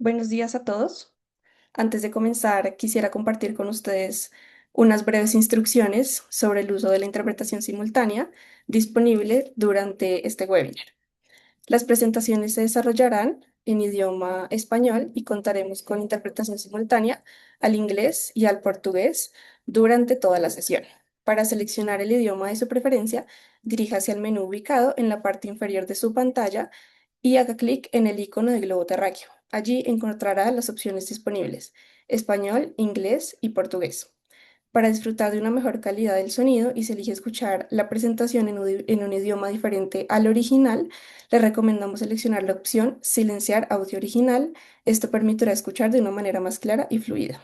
Buenos días a todos. Antes de comenzar, quisiera compartir con ustedes unas breves instrucciones sobre el uso de la interpretación simultánea disponible durante este webinar. Las presentaciones se desarrollarán en idioma español y contaremos con interpretación simultánea al inglés y al portugués durante toda la sesión. Para seleccionar el idioma de su preferencia, diríjase al menú ubicado en la parte inferior de su pantalla y haga clic en el icono de globo terráqueo. Allí encontrará las opciones disponibles: español, inglés y portugués. Para disfrutar de una mejor calidad del sonido y si elige escuchar la presentación en un idioma diferente al original, le recomendamos seleccionar la opción Silenciar audio original. Esto permitirá escuchar de una manera más clara y fluida.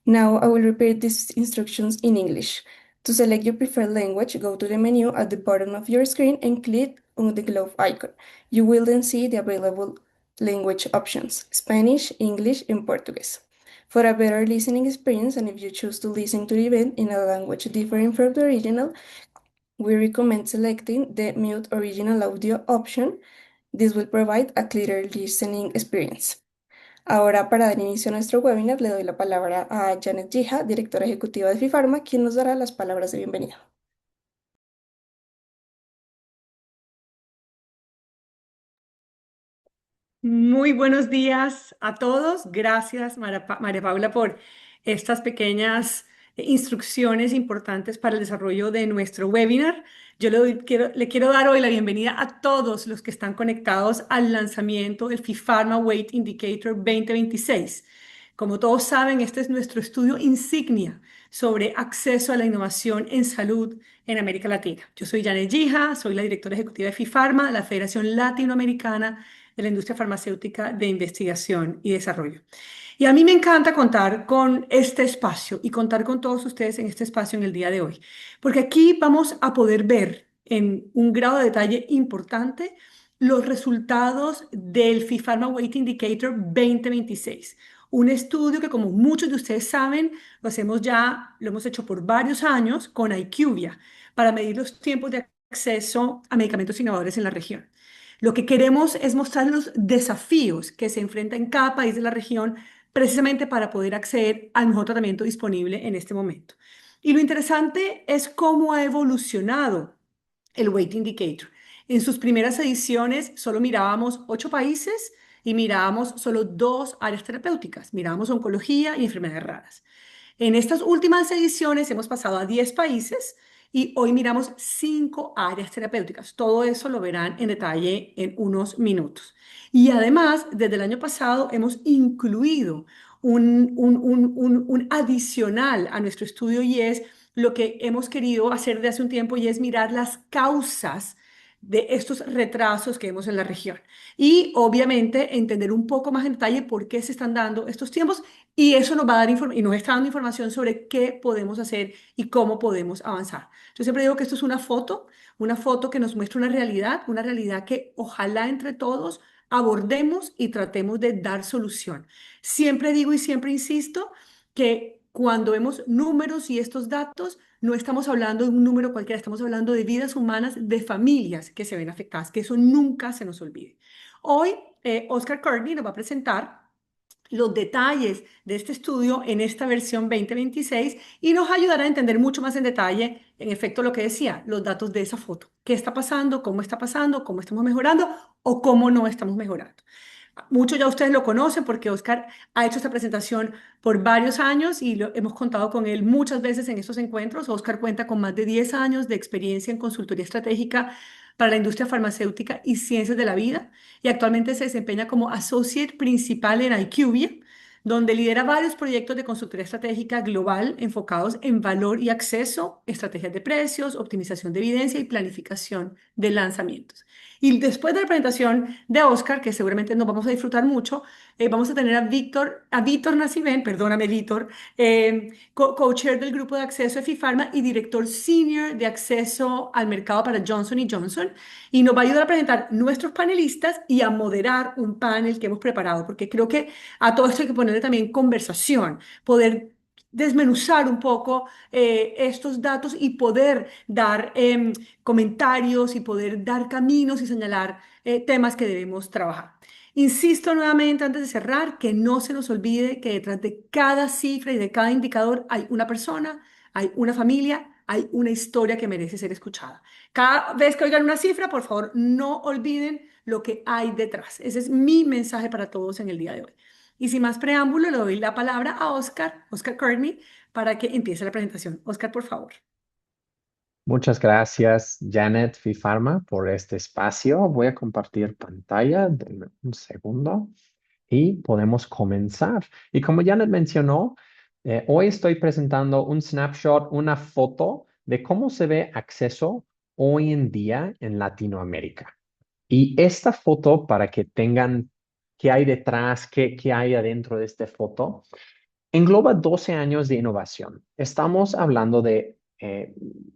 Now I will repeat these instructions in English. To select your preferred language, go to the menu at the bottom of your screen and click on the glove icon. You will then see the available language options: Spanish, English, and Portuguese. For a better listening experience, and if you choose to listen to the event in a language different from the original, we recommend selecting the Mute Original Audio option. This will provide a clearer listening experience. Ahora, para dar inicio a nuestro webinar, le doy la palabra a Janet Gija, directora ejecutiva de FIFARMA, quien nos dará las palabras de bienvenida. Muy buenos días a todos. Gracias, María Paula, por estas pequeñas instrucciones importantes para el desarrollo de nuestro webinar. Le quiero dar hoy la bienvenida a todos los que están conectados al lanzamiento del FIFARMA Weight Indicator 2026. Como todos saben, este es nuestro estudio insignia sobre acceso a la innovación en salud en América Latina. Yo soy Janet Gija, soy la directora ejecutiva de FIFARMA, la Federación Latinoamericana de la industria farmacéutica de investigación y desarrollo. Y a mí me encanta contar con este espacio y contar con todos ustedes en este espacio en el día de hoy, porque aquí vamos a poder ver en un grado de detalle importante los resultados del FIFARMA Weight Indicator 2026. Un estudio que, como muchos de ustedes saben, lo hemos hecho por varios años con IQVIA para medir los tiempos de acceso a medicamentos innovadores en la región. Lo que queremos es mostrar los desafíos que se enfrenta en cada país de la región precisamente para poder acceder al mejor tratamiento disponible en este momento. Y lo interesante es cómo ha evolucionado el Weight Indicator. En sus primeras ediciones solo mirábamos 8 países y mirábamos solo 2 áreas terapéuticas. Mirábamos oncología y enfermedades raras. En estas últimas ediciones hemos pasado a 10 países y hoy miramos 5 áreas terapéuticas. Todo eso lo verán en detalle en unos minutos. Y además, desde el año pasado hemos incluido un adicional a nuestro estudio y es lo que hemos querido hacer de hace un tiempo y es mirar las causas de estos retrasos que vemos en la región. Y obviamente entender un poco más en detalle por qué se están dando estos tiempos y eso nos va a dar y nos está dando información sobre qué podemos hacer y cómo podemos avanzar. Yo siempre digo que esto es una foto que nos muestra una realidad que ojalá entre todos abordemos y tratemos de dar solución. Siempre digo y siempre insisto que cuando vemos números y estos datos, no estamos hablando de un número cualquiera, estamos hablando de vidas humanas, de familias que se ven afectadas, que eso nunca se nos olvide. Hoy, Oscar Courtney nos va a presentar los detalles de este estudio en esta versión 2026 y nos ayudará a entender mucho más en detalle, en efecto, lo que decía, los datos de esa foto. ¿Qué está pasando, cómo estamos mejorando o cómo no estamos mejorando? Muchos ya ustedes lo conocen porque Oscar ha hecho esta presentación por varios años y hemos contado con él muchas veces en estos encuentros. Oscar cuenta con más de 10 años de experiencia en consultoría estratégica para la industria farmacéutica y ciencias de la vida y actualmente se desempeña como associate principal en IQVIA, donde lidera varios proyectos de consultoría estratégica global enfocados en valor y acceso, estrategias de precios, optimización de evidencia y planificación de lanzamientos. Y después de la presentación de Oscar, que seguramente nos vamos a disfrutar mucho, vamos a tener a Víctor Nacibén, perdóname Víctor, co-chair del grupo de acceso de FIFARMA y director senior de acceso al mercado para Johnson Johnson. Y nos va a ayudar a presentar nuestros panelistas y a moderar un panel que hemos preparado, porque creo que a todo esto hay que ponerle también conversación, poder desmenuzar un poco estos datos y poder dar comentarios y poder dar caminos y señalar temas que debemos trabajar. Insisto nuevamente antes de cerrar que no se nos olvide que detrás de cada cifra y de cada indicador hay una persona, hay una familia, hay una historia que merece ser escuchada. Cada vez que oigan una cifra, por favor, no olviden lo que hay detrás. Ese es mi mensaje para todos en el día de hoy. Y sin más preámbulo, le doy la palabra a Oscar Kearney, para que empiece la presentación. Oscar, por favor. Muchas gracias, Janet Fifarma, por este espacio. Voy a compartir pantalla. Denme un segundo y podemos comenzar. Y como Janet mencionó, hoy estoy presentando un snapshot, una foto de cómo se ve acceso hoy en día en Latinoamérica. Y esta foto, para que tengan qué hay detrás, qué hay adentro de esta foto, engloba 12 años de innovación. Estamos hablando de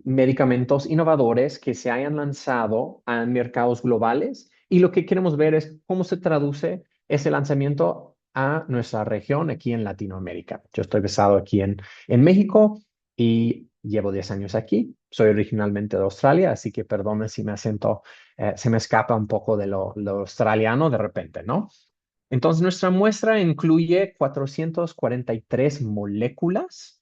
medicamentos innovadores que se hayan lanzado a mercados globales y lo que queremos ver es cómo se traduce ese lanzamiento a nuestra región aquí en Latinoamérica. Yo estoy basado aquí en México y llevo 10 años aquí. Soy originalmente de Australia, así que perdone si mi acento se me escapa un poco de lo australiano de repente, ¿no? Entonces, nuestra muestra incluye 443 moléculas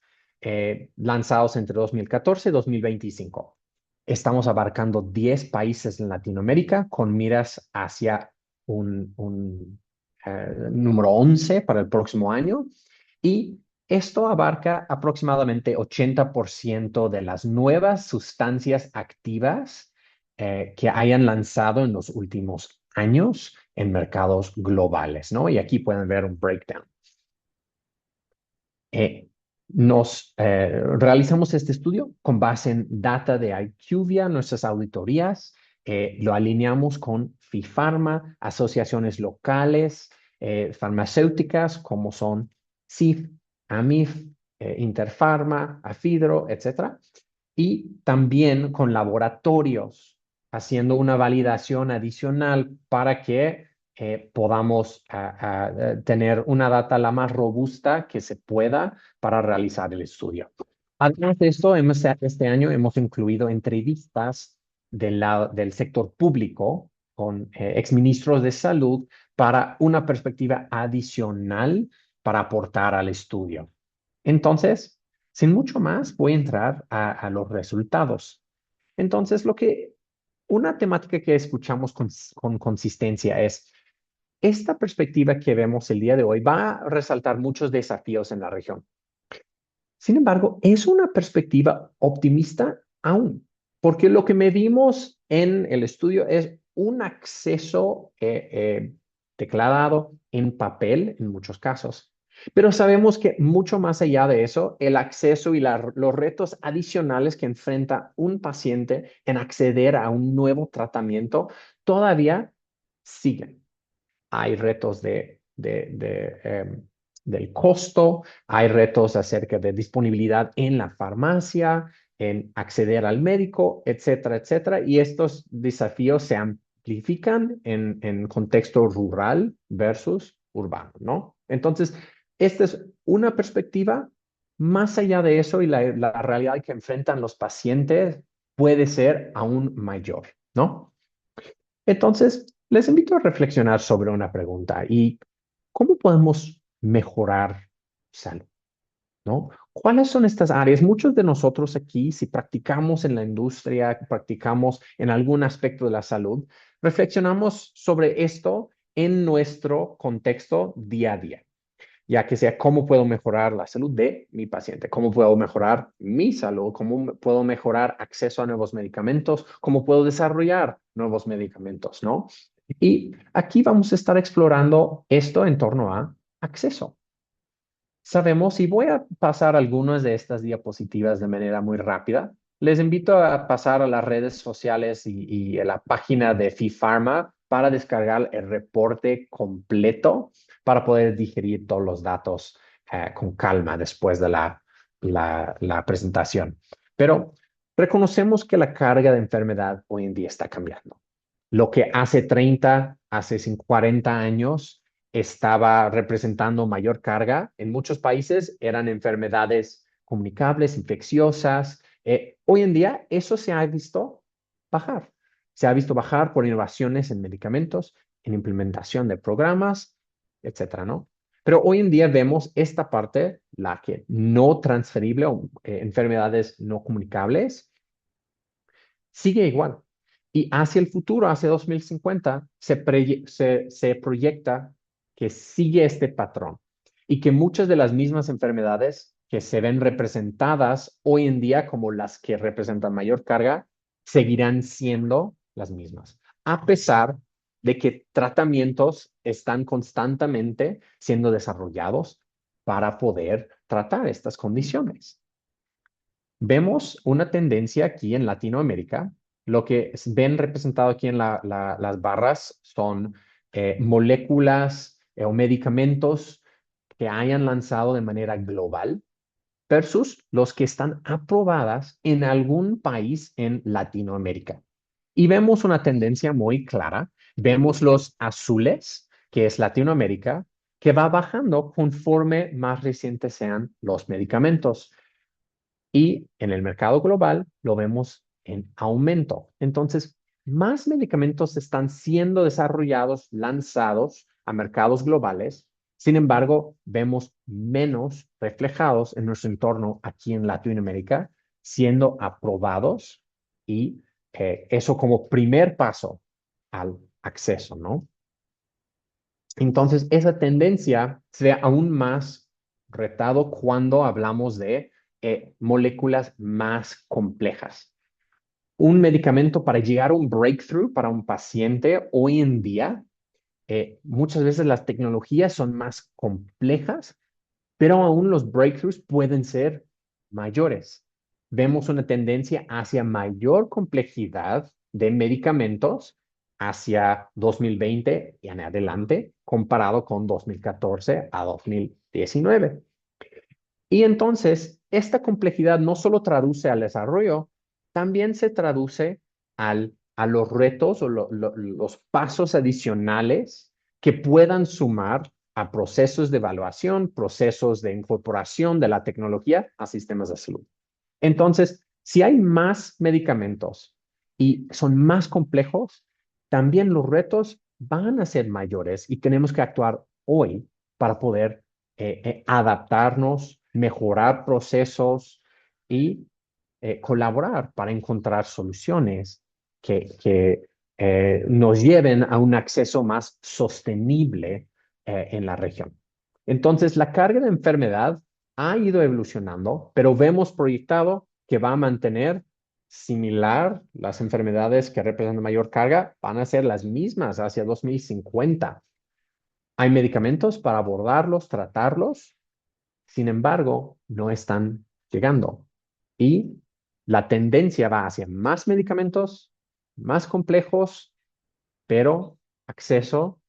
lanzados entre 2014 y 2025. Estamos abarcando 10 países en Latinoamérica con miras hacia un número 11 para el próximo año. Y esto abarca aproximadamente 80% de las nuevas sustancias activas que hayan lanzado en los últimos años en mercados globales, ¿no? Y aquí pueden ver un breakdown. Realizamos este estudio con base en data de IQVIA, nuestras auditorías, lo alineamos con FIFARMA, asociaciones locales, farmacéuticas como son CIF, AMIF, Interpharma, AFIDRO, etcétera, y también con laboratorios haciendo una validación adicional para que podamos tener una data la más robusta que se pueda para realizar el estudio. Además de esto, este año hemos incluido entrevistas del sector público con exministros de salud para una perspectiva adicional para aportar al estudio. Entonces, sin mucho más, voy a entrar a los resultados. Entonces, una temática que escuchamos con consistencia es esta perspectiva que vemos el día de hoy va a resaltar muchos desafíos en la región. Sin embargo, es una perspectiva optimista aún, porque lo que medimos en el estudio es un acceso declarado en papel en muchos casos. Pero sabemos que mucho más allá de eso, el acceso y los retos adicionales que enfrenta un paciente en acceder a un nuevo tratamiento todavía siguen. Hay retos del costo, hay retos acerca de disponibilidad en la farmacia, en acceder al médico, etcétera, etcétera. Y estos desafíos se amplifican en contexto rural versus urbano, ¿no? Entonces, esta es una perspectiva. Más allá de eso y la realidad que enfrentan los pacientes puede ser aún mayor, ¿no? Entonces, les invito a reflexionar sobre una pregunta y cómo podemos mejorar salud, ¿no? ¿Cuáles son estas áreas? Muchos de nosotros aquí, si practicamos en la industria, practicamos en algún aspecto de la salud, reflexionamos sobre esto en nuestro contexto día a día, ya que sea cómo puedo mejorar la salud de mi paciente, cómo puedo mejorar mi salud, cómo puedo mejorar acceso a nuevos medicamentos, cómo puedo desarrollar nuevos medicamentos, ¿no? Y aquí vamos a estar explorando esto en torno a acceso. Sabemos, y voy a pasar algunas de estas diapositivas de manera muy rápida. Les invito a pasar a las redes sociales y a la página de FIFARMA para descargar el reporte completo para poder digerir todos los datos con calma después de la presentación. Pero reconocemos que la carga de enfermedad hoy en día está cambiando. Lo que hace 30, hace 40 años estaba representando mayor carga. En muchos países eran enfermedades comunicables, infecciosas. Hoy en día eso se ha visto bajar. Se ha visto bajar por innovaciones en medicamentos en implementación de programas, etcétera, ¿no? Pero hoy en día vemos esta parte, la que no transferible o enfermedades no comunicables, sigue igual. Y hacia el futuro, hacia 2050, se proyecta que sigue este patrón y que muchas de las mismas enfermedades que se ven representadas hoy en día como las que representan mayor carga, seguirán siendo las mismas, a pesar de que tratamientos están constantemente siendo desarrollados para poder tratar estas condiciones. Vemos una tendencia aquí en Latinoamérica. Lo que ven representado aquí en las barras son moléculas o medicamentos que hayan lanzado de manera global versus los que están aprobadas en algún país en Latinoamérica. Y vemos una tendencia muy clara. Vemos los azules, que es Latinoamérica, que va bajando conforme más recientes sean los medicamentos. Y en el mercado global lo vemos en aumento. Entonces, más medicamentos están siendo desarrollados, lanzados a mercados globales. Sin embargo, vemos menos reflejados en nuestro entorno aquí en Latinoamérica, siendo aprobados y eso como primer paso al acceso, ¿no? Entonces, esa tendencia se ve aún más retado cuando hablamos de moléculas más complejas. Un medicamento para llegar a un breakthrough para un paciente hoy en día, muchas veces las tecnologías son más complejas, pero aún los breakthroughs pueden ser mayores. Vemos una tendencia hacia mayor complejidad de medicamentos hacia 2020 y en adelante, comparado con 2014 a 2019. Y entonces, esta complejidad no solo traduce al desarrollo, también se traduce a los retos o los pasos adicionales que puedan sumar a procesos de evaluación, procesos de incorporación de la tecnología a sistemas de salud. Entonces, si hay más medicamentos y son más complejos, también los retos van a ser mayores y tenemos que actuar hoy para poder adaptarnos, mejorar procesos y colaborar para encontrar soluciones que nos lleven a un acceso más sostenible en la región. Entonces, la carga de enfermedad ha ido evolucionando, pero vemos proyectado que va a mantener similar. Las enfermedades que representan mayor carga van a ser las mismas hacia 2050. Hay medicamentos para abordarlos, tratarlos, sin embargo, no están llegando. Y la tendencia va hacia más medicamentos, más complejos, pero acceso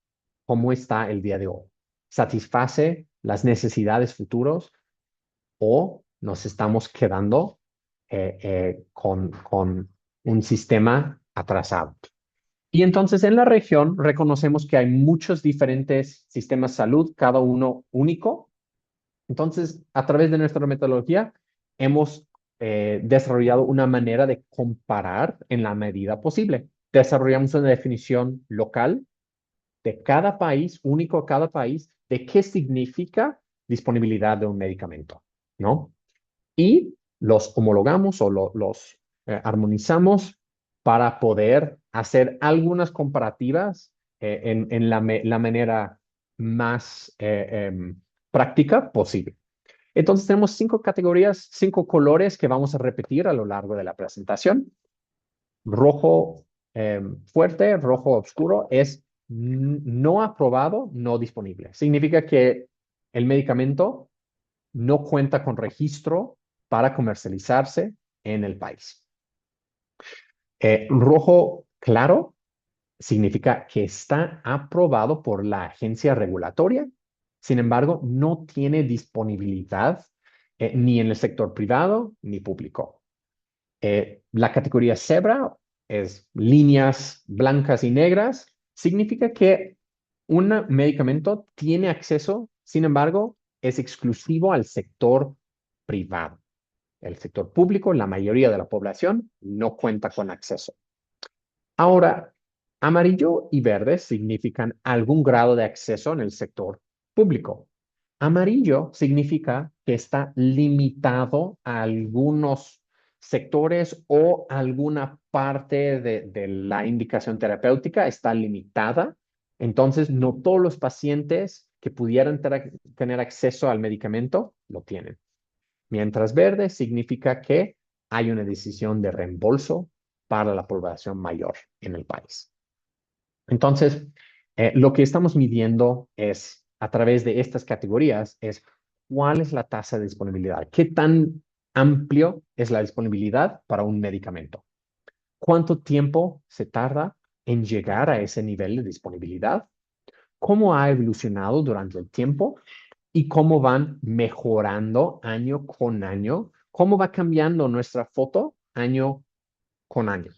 como está el día de hoy. ¿Satisface las necesidades futuros o nos estamos quedando con un sistema atrasado? Y entonces en la región reconocemos que hay muchos diferentes sistemas de salud, cada uno único. Entonces, a través de nuestra metodología, hemos desarrollado una manera de comparar en la medida posible. Desarrollamos una definición local de cada país, único a cada país, de qué significa disponibilidad de un medicamento, ¿no? Y los homologamos o los armonizamos para poder hacer algunas comparativas en la manera más práctica posible. Entonces tenemos 5 categorías, 5 colores que vamos a repetir a lo largo de la presentación. Rojo fuerte, rojo oscuro es no aprobado, no disponible. Significa que el medicamento no cuenta con registro para comercializarse en el país. Rojo claro significa que está aprobado por la agencia regulatoria, sin embargo, no tiene disponibilidad ni en el sector privado ni público. La categoría cebra es líneas blancas y negras, significa que un medicamento tiene acceso, sin embargo, es exclusivo al sector privado. El sector público, la mayoría de la población, no cuenta con acceso. Ahora, Amarillo y verde significan algún grado de acceso en el sector público. Amarillo significa que está limitado a algunos sectores o alguna parte de la indicación terapéutica está limitada. Entonces, no todos los pacientes que pudieran tener acceso al medicamento lo tienen. Mientras verde significa que hay una decisión de reembolso para la población mayor en el país. Entonces, lo que estamos midiendo es, a través de estas categorías, es cuál es la tasa de disponibilidad, qué tan amplio es la disponibilidad para un medicamento, cuánto tiempo se tarda en llegar a ese nivel de disponibilidad, cómo ha evolucionado durante el tiempo y cómo van mejorando año con año, cómo va cambiando nuestra foto año con año.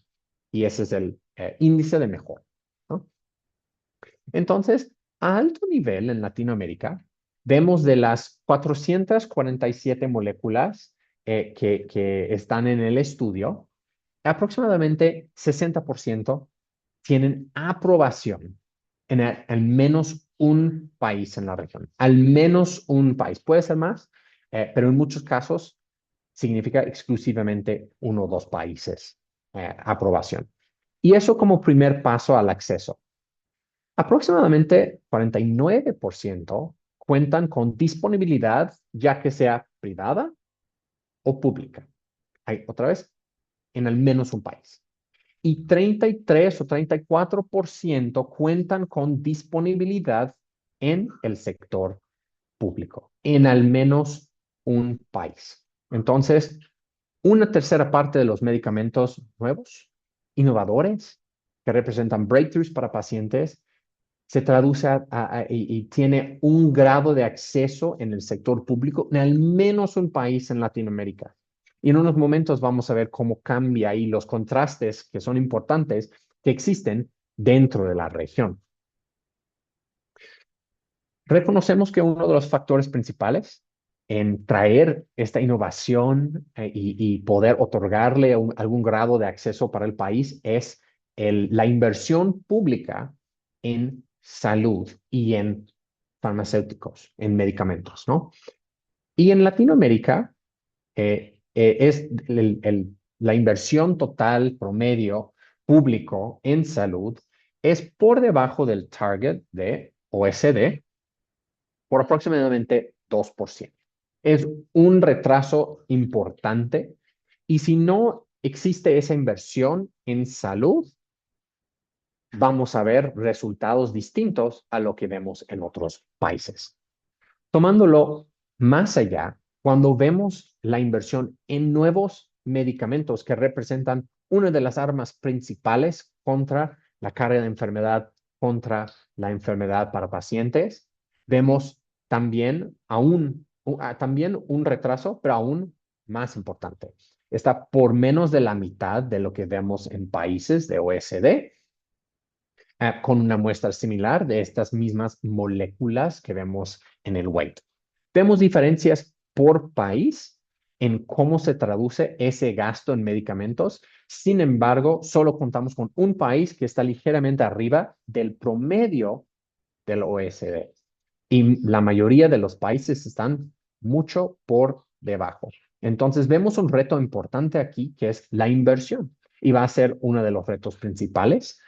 Y ese es el índice de mejora, ¿no? Entonces, a alto nivel en Latinoamérica, vemos de las 447 moléculas que están en el estudio, aproximadamente 60% tienen aprobación en al menos un país en la región. Al menos un país. Puede ser más, pero en muchos casos significa exclusivamente uno o dos países aprobación. Y eso como primer paso al acceso. Aproximadamente 49% cuentan con disponibilidad, ya que sea privada o pública. Hay, otra vez, en al menos un país. Y 33 o 34% cuentan con disponibilidad en el sector público, en al menos un país. Entonces, una tercera parte de los medicamentos nuevos, innovadores, que representan breakthroughs para pacientes, se traduce y tiene un grado de acceso en el sector público en al menos un país en Latinoamérica. Y en unos momentos vamos a ver cómo cambia ahí los contrastes que son importantes que existen dentro de la región. Reconocemos que uno de los factores principales en traer esta innovación y poder otorgarle algún grado de acceso para el país es la inversión pública en salud y en farmacéuticos, en medicamentos, ¿no? Y en Latinoamérica es la inversión total promedio público en salud es por debajo del target de OECD por aproximadamente 2%. Es un retraso importante y si no existe esa inversión en salud, vamos a ver resultados distintos a lo que vemos en otros países. Tomándolo más allá, cuando vemos la inversión en nuevos medicamentos que representan una de las armas principales contra la carga de enfermedad, contra la enfermedad para pacientes, vemos también también un retraso, pero aún más importante. Está por menos de la mitad de lo que vemos en países de OECD, con una muestra similar de estas mismas moléculas que vemos en el weight. Vemos diferencias por país en cómo se traduce ese gasto en medicamentos. Sin embargo, solo contamos con un país que está ligeramente arriba del promedio del OECD. Y la mayoría de los países están mucho por debajo. Entonces, vemos un reto importante aquí, que es la inversión. Y va a ser uno de los retos principales.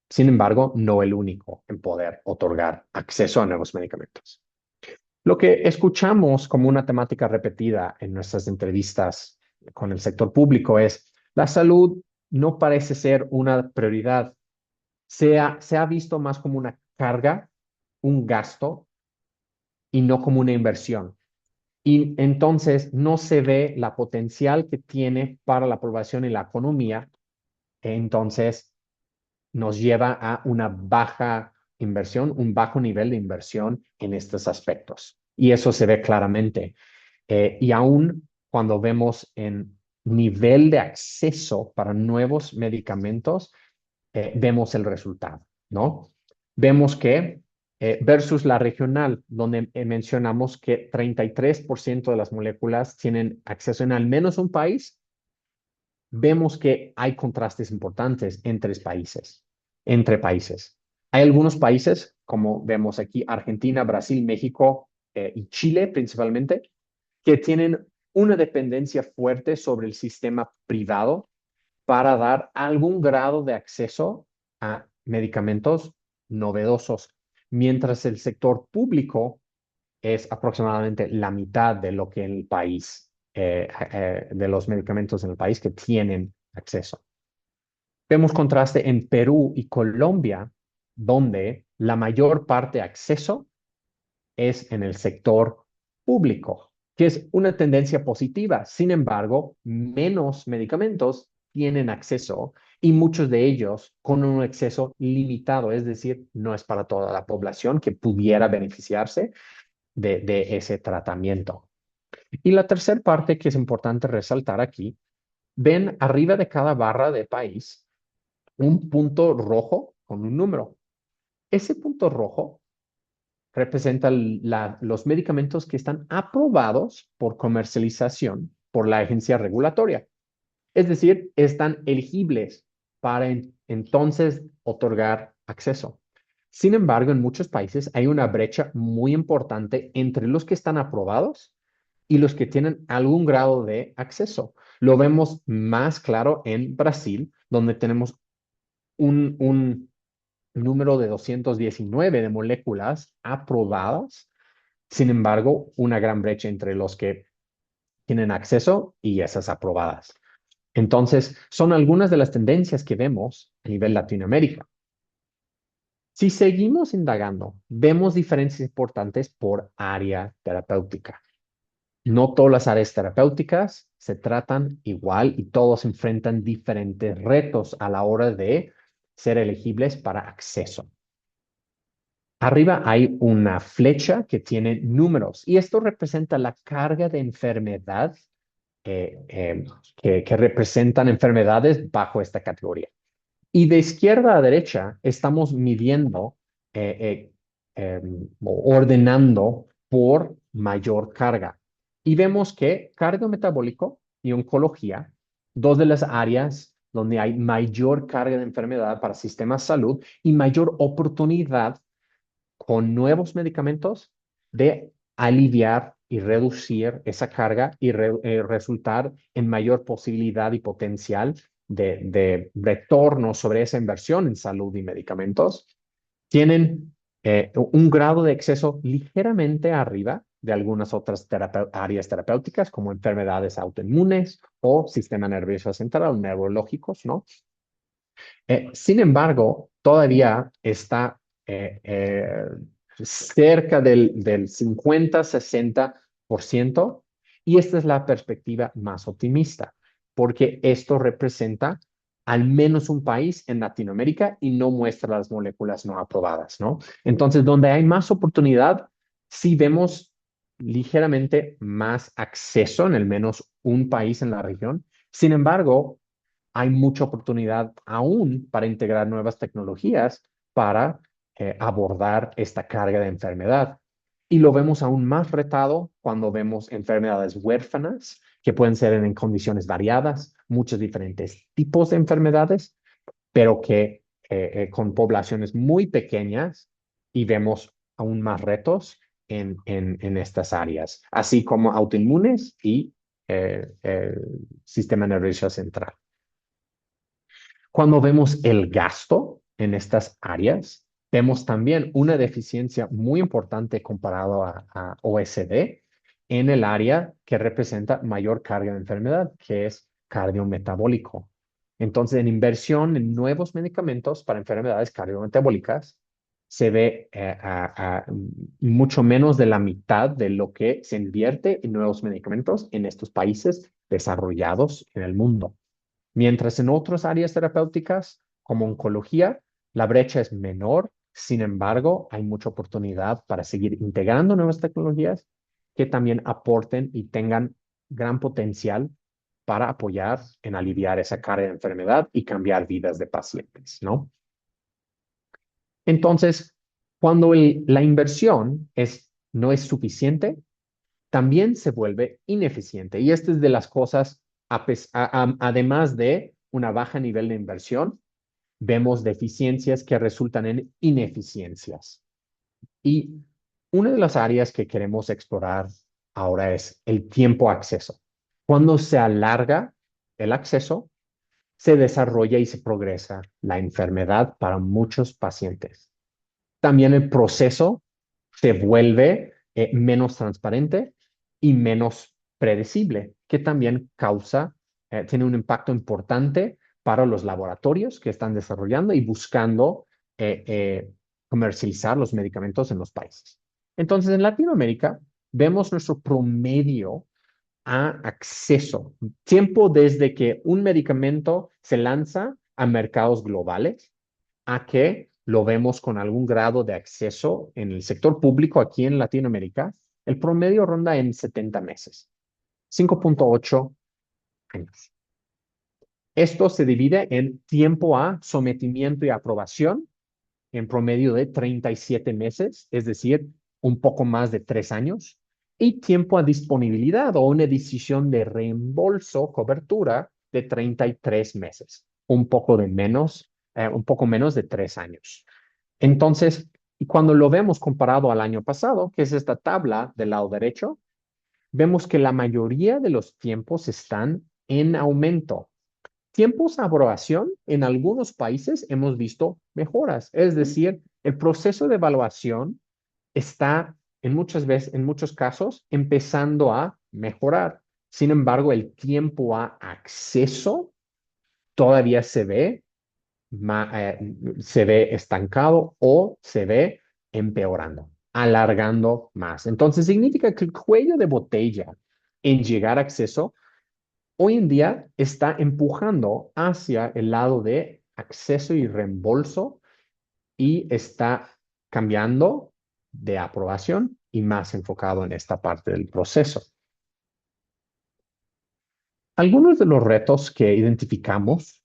Sin embargo, no el único en poder otorgar acceso a nuevos medicamentos. Lo que escuchamos como una temática repetida en nuestras entrevistas con el sector público es la salud no parece ser una prioridad. Se ha visto más como una carga, un gasto y no como una inversión. Y entonces no se ve la potencial que tiene para la población y la economía. Entonces nos lleva a una baja inversión, un bajo nivel de inversión en estos aspectos. Y eso se ve claramente. Y aún cuando vemos en nivel de acceso para nuevos medicamentos, vemos el resultado, ¿no? Vemos que versus la regional, donde mencionamos que 33% de las moléculas tienen acceso en al menos un país, vemos que hay contrastes importantes entre países. entre países. Hay algunos países, como vemos aquí, Argentina, Brasil, México y Chile principalmente, que tienen una dependencia fuerte sobre el sistema privado para dar algún grado de acceso a medicamentos novedosos, mientras el sector público es aproximadamente la mitad de lo que el país, de los medicamentos en el país que tienen acceso. Vemos contraste en Perú y Colombia, donde la mayor parte de acceso es en el sector público, que es una tendencia positiva. Sin embargo, menos medicamentos tienen acceso y muchos de ellos con un acceso limitado, es decir, no es para toda la población que pudiera beneficiarse de ese tratamiento. Y la tercera parte que es importante resaltar aquí, ven arriba de cada barra de país un punto rojo con un número. Ese punto rojo representa los medicamentos que están aprobados por comercialización por la agencia regulatoria. Es decir, están elegibles para entonces otorgar acceso. Sin embargo, en muchos países hay una brecha muy importante entre los que están aprobados y los que tienen algún grado de acceso. Lo vemos más claro en Brasil, donde tenemos un número de 219 de moléculas aprobadas. Sin embargo, una gran brecha entre los que tienen acceso y esas aprobadas. Entonces, son algunas de las tendencias que vemos a nivel Latinoamérica. Si seguimos indagando, vemos diferencias importantes por área terapéutica. No todas las áreas terapéuticas se tratan igual y todos enfrentan diferentes retos a la hora de ser elegibles para acceso. Arriba hay una flecha que tiene números y esto representa la carga de enfermedad que representan enfermedades bajo esta categoría. Y de izquierda a derecha estamos midiendo o ordenando por mayor carga. Y vemos que cardiometabólico y oncología, dos de las áreas donde hay mayor carga de enfermedad para sistemas de salud y mayor oportunidad con nuevos medicamentos de aliviar y reducir esa carga y resultar en mayor posibilidad y potencial de retorno sobre esa inversión en salud y medicamentos, tienen un grado de acceso ligeramente arriba de algunas otras áreas terapéuticas como enfermedades autoinmunes o sistema nervioso central, neurológicos, ¿no? Sin embargo, todavía está cerca del 50-60%, y esta es la perspectiva más optimista, porque esto representa al menos un país en Latinoamérica y no muestra las moléculas no aprobadas, ¿no? Entonces, donde hay más oportunidad, sí vemos ligeramente más acceso en al menos un país en la región. Sin embargo, hay mucha oportunidad aún para integrar nuevas tecnologías para abordar esta carga de enfermedad. Y lo vemos aún más retado cuando vemos enfermedades huérfanas, que pueden ser en condiciones variadas, muchos diferentes tipos de enfermedades, pero que con poblaciones muy pequeñas, y vemos aún más retos en estas áreas, así como autoinmunes y sistema nervioso central. Cuando vemos el gasto en estas áreas, vemos también una deficiencia muy importante comparado a OSD en el área que representa mayor carga de enfermedad, que es cardiometabólico. Entonces, en inversión en nuevos medicamentos para enfermedades cardiometabólicas, se ve mucho menos de la mitad de lo que se invierte en nuevos medicamentos en estos países desarrollados en el mundo. Mientras en otras áreas terapéuticas, como oncología, la brecha es menor. Sin embargo, hay mucha oportunidad para seguir integrando nuevas tecnologías que también aporten y tengan gran potencial para apoyar en aliviar esa carga de enfermedad y cambiar vidas de pacientes, ¿no? Entonces, cuando la inversión no es suficiente, también se vuelve ineficiente. Y esta es de las cosas, además de una baja nivel de inversión, vemos deficiencias que resultan en ineficiencias. Y una de las áreas que queremos explorar ahora es el tiempo acceso. Cuando se alarga el acceso, se desarrolla y se progresa la enfermedad para muchos pacientes. También el proceso se vuelve menos transparente y menos predecible, que también tiene un impacto importante para los laboratorios que están desarrollando y buscando comercializar los medicamentos en los países. Entonces, en Latinoamérica, vemos nuestro promedio a acceso, tiempo desde que un medicamento se lanza a mercados globales a que lo vemos con algún grado de acceso en el sector público aquí en Latinoamérica, el promedio ronda en 70 meses, 5.8 años. Esto se divide en tiempo a sometimiento y aprobación, en promedio de 37 meses, es decir, un poco más de 3 años, y tiempo a disponibilidad o una decisión de reembolso, cobertura de 33 meses, un poco menos de 3 años. Entonces, y cuando lo vemos comparado al año pasado, que es esta tabla del lado derecho, vemos que la mayoría de los tiempos están en aumento. Tiempos de aprobación, en algunos países hemos visto mejoras, es decir, el proceso de evaluación está en muchos casos empezando a mejorar. Sin embargo, el tiempo a acceso todavía se ve estancado o se ve empeorando, alargando más. Entonces, significa que el cuello de botella en llegar a acceso hoy en día está empujando hacia el lado de acceso y reembolso y está cambiando de aprobación y más enfocado en esta parte del proceso. Algunos de los retos que identificamos,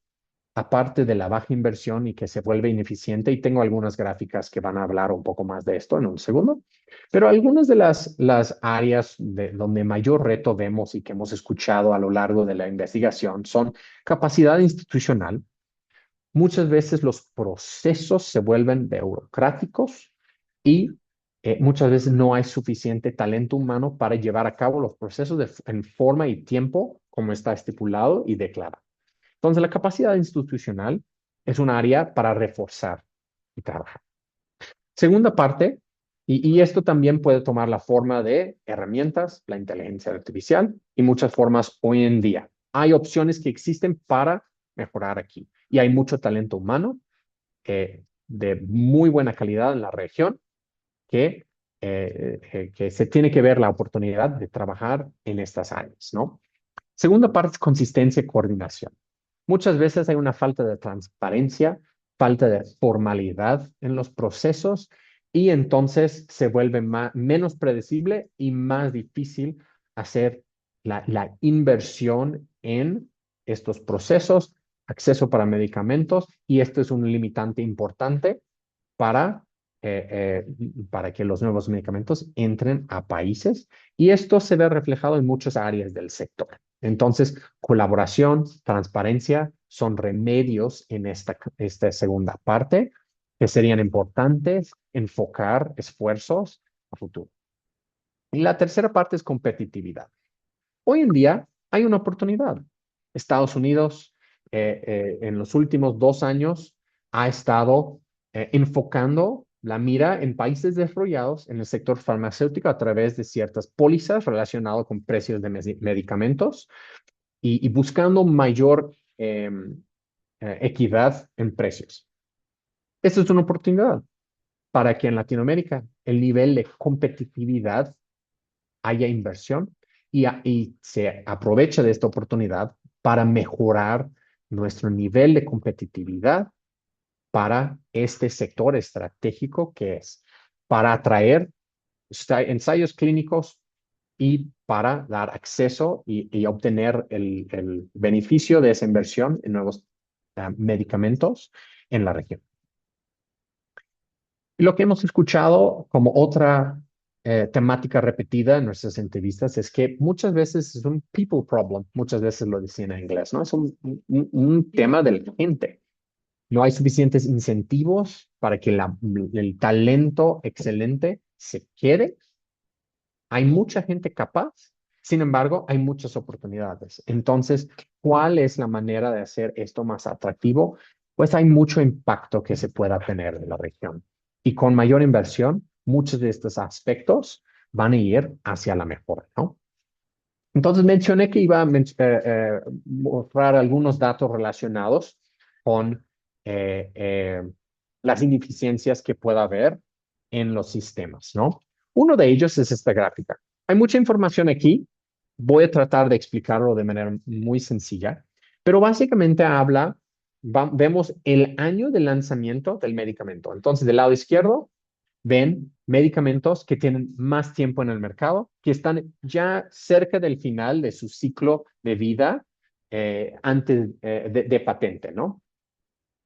aparte de la baja inversión y que se vuelve ineficiente, y tengo algunas gráficas que van a hablar un poco más de esto en un segundo, pero algunas de las áreas donde mayor reto vemos y que hemos escuchado a lo largo de la investigación son capacidad institucional. Muchas veces los procesos se vuelven burocráticos y muchas veces no hay suficiente talento humano para llevar a cabo los procesos en forma y tiempo como está estipulado y declarado. Entonces, la capacidad institucional es un área para reforzar y trabajar. Segunda parte, y esto también puede tomar la forma de herramientas, la inteligencia artificial y muchas formas hoy en día. Hay opciones que existen para mejorar aquí y hay mucho talento humano de muy buena calidad en la región que se tiene que ver la oportunidad de trabajar en estas áreas, ¿no? Segunda parte es consistencia y coordinación. Muchas veces hay una falta de transparencia, falta de formalidad en los procesos y entonces se vuelve menos predecible y más difícil hacer la inversión en estos procesos, acceso para medicamentos y esto es un limitante importante para, para que los nuevos medicamentos entren a países y esto se ve reflejado en muchas áreas del sector. Entonces, colaboración, transparencia son remedios en esta segunda parte que serían importantes enfocar esfuerzos a futuro. Y la tercera parte es competitividad. Hoy en día hay una oportunidad. Estados Unidos en los últimos 2 años ha estado enfocando la mira en países desarrollados en el sector farmacéutico a través de ciertas pólizas relacionadas con precios de medicamentos y buscando mayor equidad en precios. Esta es una oportunidad para que en Latinoamérica el nivel de competitividad haya inversión y se aprovecha de esta oportunidad para mejorar nuestro nivel de competitividad para este sector estratégico que es para atraer ensayos clínicos y para dar acceso y obtener el beneficio de esa inversión en nuevos medicamentos en la región. Y lo que hemos escuchado como otra temática repetida en nuestras entrevistas es que muchas veces es un people problem, muchas veces lo decían en inglés, ¿no? Es un tema de la gente. No hay suficientes incentivos para que el talento excelente se quede. Hay mucha gente capaz, sin embargo, hay muchas oportunidades. Entonces, ¿cuál es la manera de hacer esto más atractivo? Pues hay mucho impacto que se pueda tener en la región. Y con mayor inversión, muchos de estos aspectos van a ir hacia la mejora, ¿no? Entonces mencioné que iba a mostrar algunos datos relacionados con eh, eh, las ineficiencias que pueda haber en los sistemas, ¿no? Uno de ellos es esta gráfica. Hay mucha información aquí. Voy a tratar de explicarlo de manera muy sencilla, pero básicamente vemos el año de lanzamiento del medicamento. Entonces, del lado izquierdo, ven medicamentos que tienen más tiempo en el mercado, que están ya cerca del final de su ciclo de vida antes de patente, ¿no?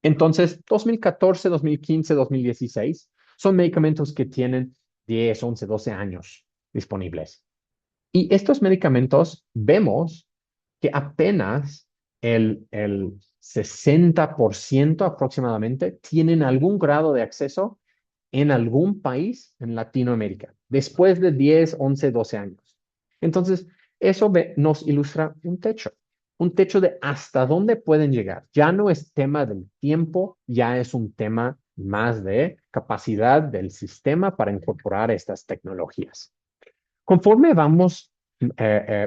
Entonces, 2014, 2015, 2016 son medicamentos que tienen 10, 11, 12 años disponibles. Y estos medicamentos vemos que apenas el 60% aproximadamente tienen algún grado de acceso en algún país en Latinoamérica, después de 10, 11, 12 años. Entonces, eso nos ilustra un techo de hasta dónde pueden llegar. Ya no es tema del tiempo, ya es un tema más de capacidad del sistema para incorporar estas tecnologías. Conforme vamos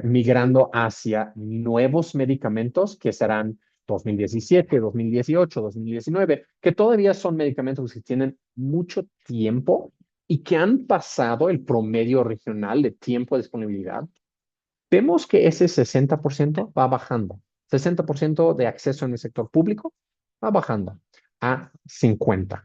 migrando hacia nuevos medicamentos que serán 2017, 2018, 2019, que todavía son medicamentos que tienen mucho tiempo y que han pasado el promedio regional de tiempo de disponibilidad, vemos que ese 60% va bajando. 60% de acceso en el sector público va bajando a 50%.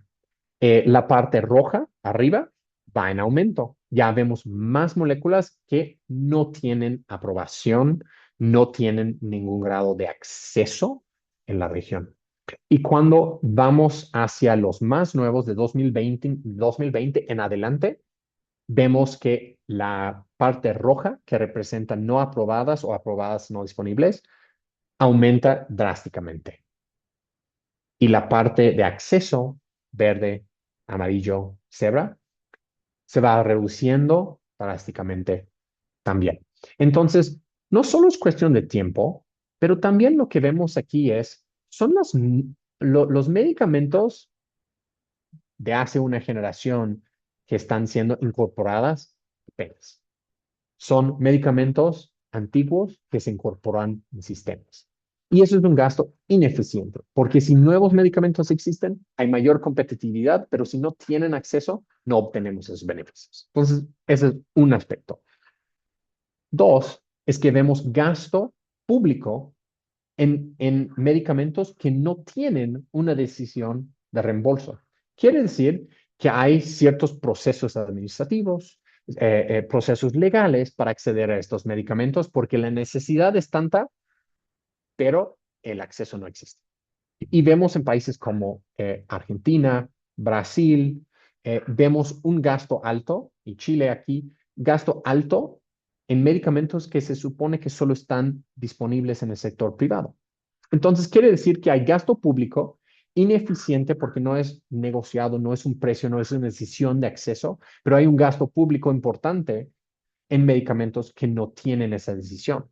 La parte roja arriba va en aumento. Ya vemos más moléculas que no tienen aprobación, no tienen ningún grado de acceso en la región. Y cuando vamos hacia los más nuevos de 2020 en adelante, vemos que la parte roja, que representa no aprobadas o aprobadas no disponibles, aumenta drásticamente. Y la parte de acceso, verde, amarillo, cebra, se va reduciendo drásticamente también. Entonces, no solo es cuestión de tiempo, pero también lo que vemos aquí son los medicamentos de hace una generación que están siendo incorporadas apenas. Son medicamentos antiguos que se incorporan en sistemas. Y eso es un gasto ineficiente, porque si nuevos medicamentos existen, hay mayor competitividad, pero si no tienen acceso, no obtenemos esos beneficios. Entonces, ese es un aspecto. Dos, es que vemos gasto público en medicamentos que no tienen una decisión de reembolso. Quiere decir que hay ciertos procesos administrativos, procesos legales para acceder a estos medicamentos porque la necesidad es tanta, pero el acceso no existe. Y vemos en países como Argentina, Brasil, vemos un gasto alto, y Chile aquí, gasto alto en medicamentos que se supone que solo están disponibles en el sector privado. Entonces, quiere decir que hay gasto público ineficiente porque no es negociado, no es un precio, no es una decisión de acceso, pero hay un gasto público importante en medicamentos que no tienen esa decisión.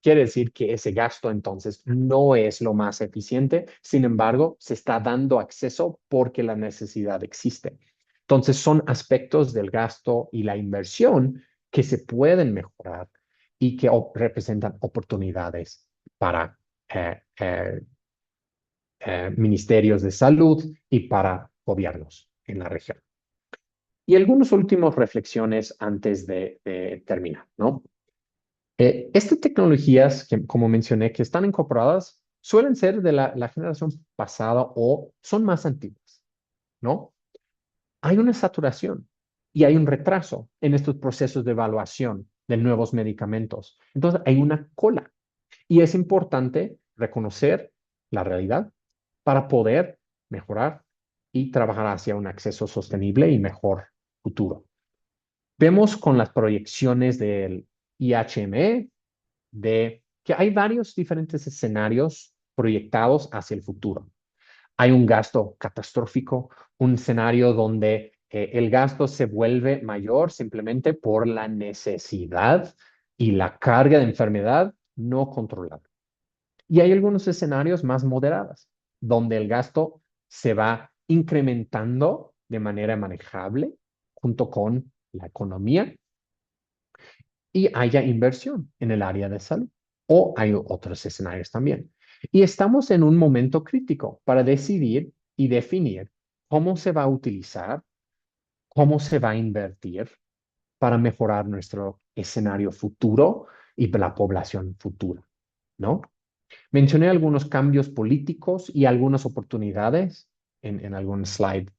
Quiere decir que ese gasto entonces no es lo más eficiente, sin embargo, se está dando acceso porque la necesidad existe. Entonces, son aspectos del gasto y la inversión que se pueden mejorar y que representan oportunidades para ministerios de salud y para gobiernos en la región. Y algunas últimas reflexiones antes de terminar, ¿no? Estas tecnologías, que, como mencioné, que están incorporadas, suelen ser de la generación pasada o son más antiguas, ¿no? Hay una saturación y hay un retraso en estos procesos de evaluación de nuevos medicamentos. Entonces, hay una cola y es importante reconocer la realidad para poder mejorar y trabajar hacia un acceso sostenible y mejor futuro. Vemos con las proyecciones del IHME de que hay varios diferentes escenarios proyectados hacia el futuro. hay un gasto catastrófico, un escenario donde el gasto se vuelve mayor simplemente por la necesidad y la carga de enfermedad no controlada. Y hay algunos escenarios más moderados, donde el gasto se va incrementando de manera manejable junto con la economía y haya inversión en el área de salud. O hay otros escenarios también. Y estamos en un momento crítico para decidir y definir cómo se va a utilizar, cómo se va a invertir para mejorar nuestro escenario futuro y la población futura, ¿no? Mencioné algunos cambios políticos y algunas oportunidades en algún slide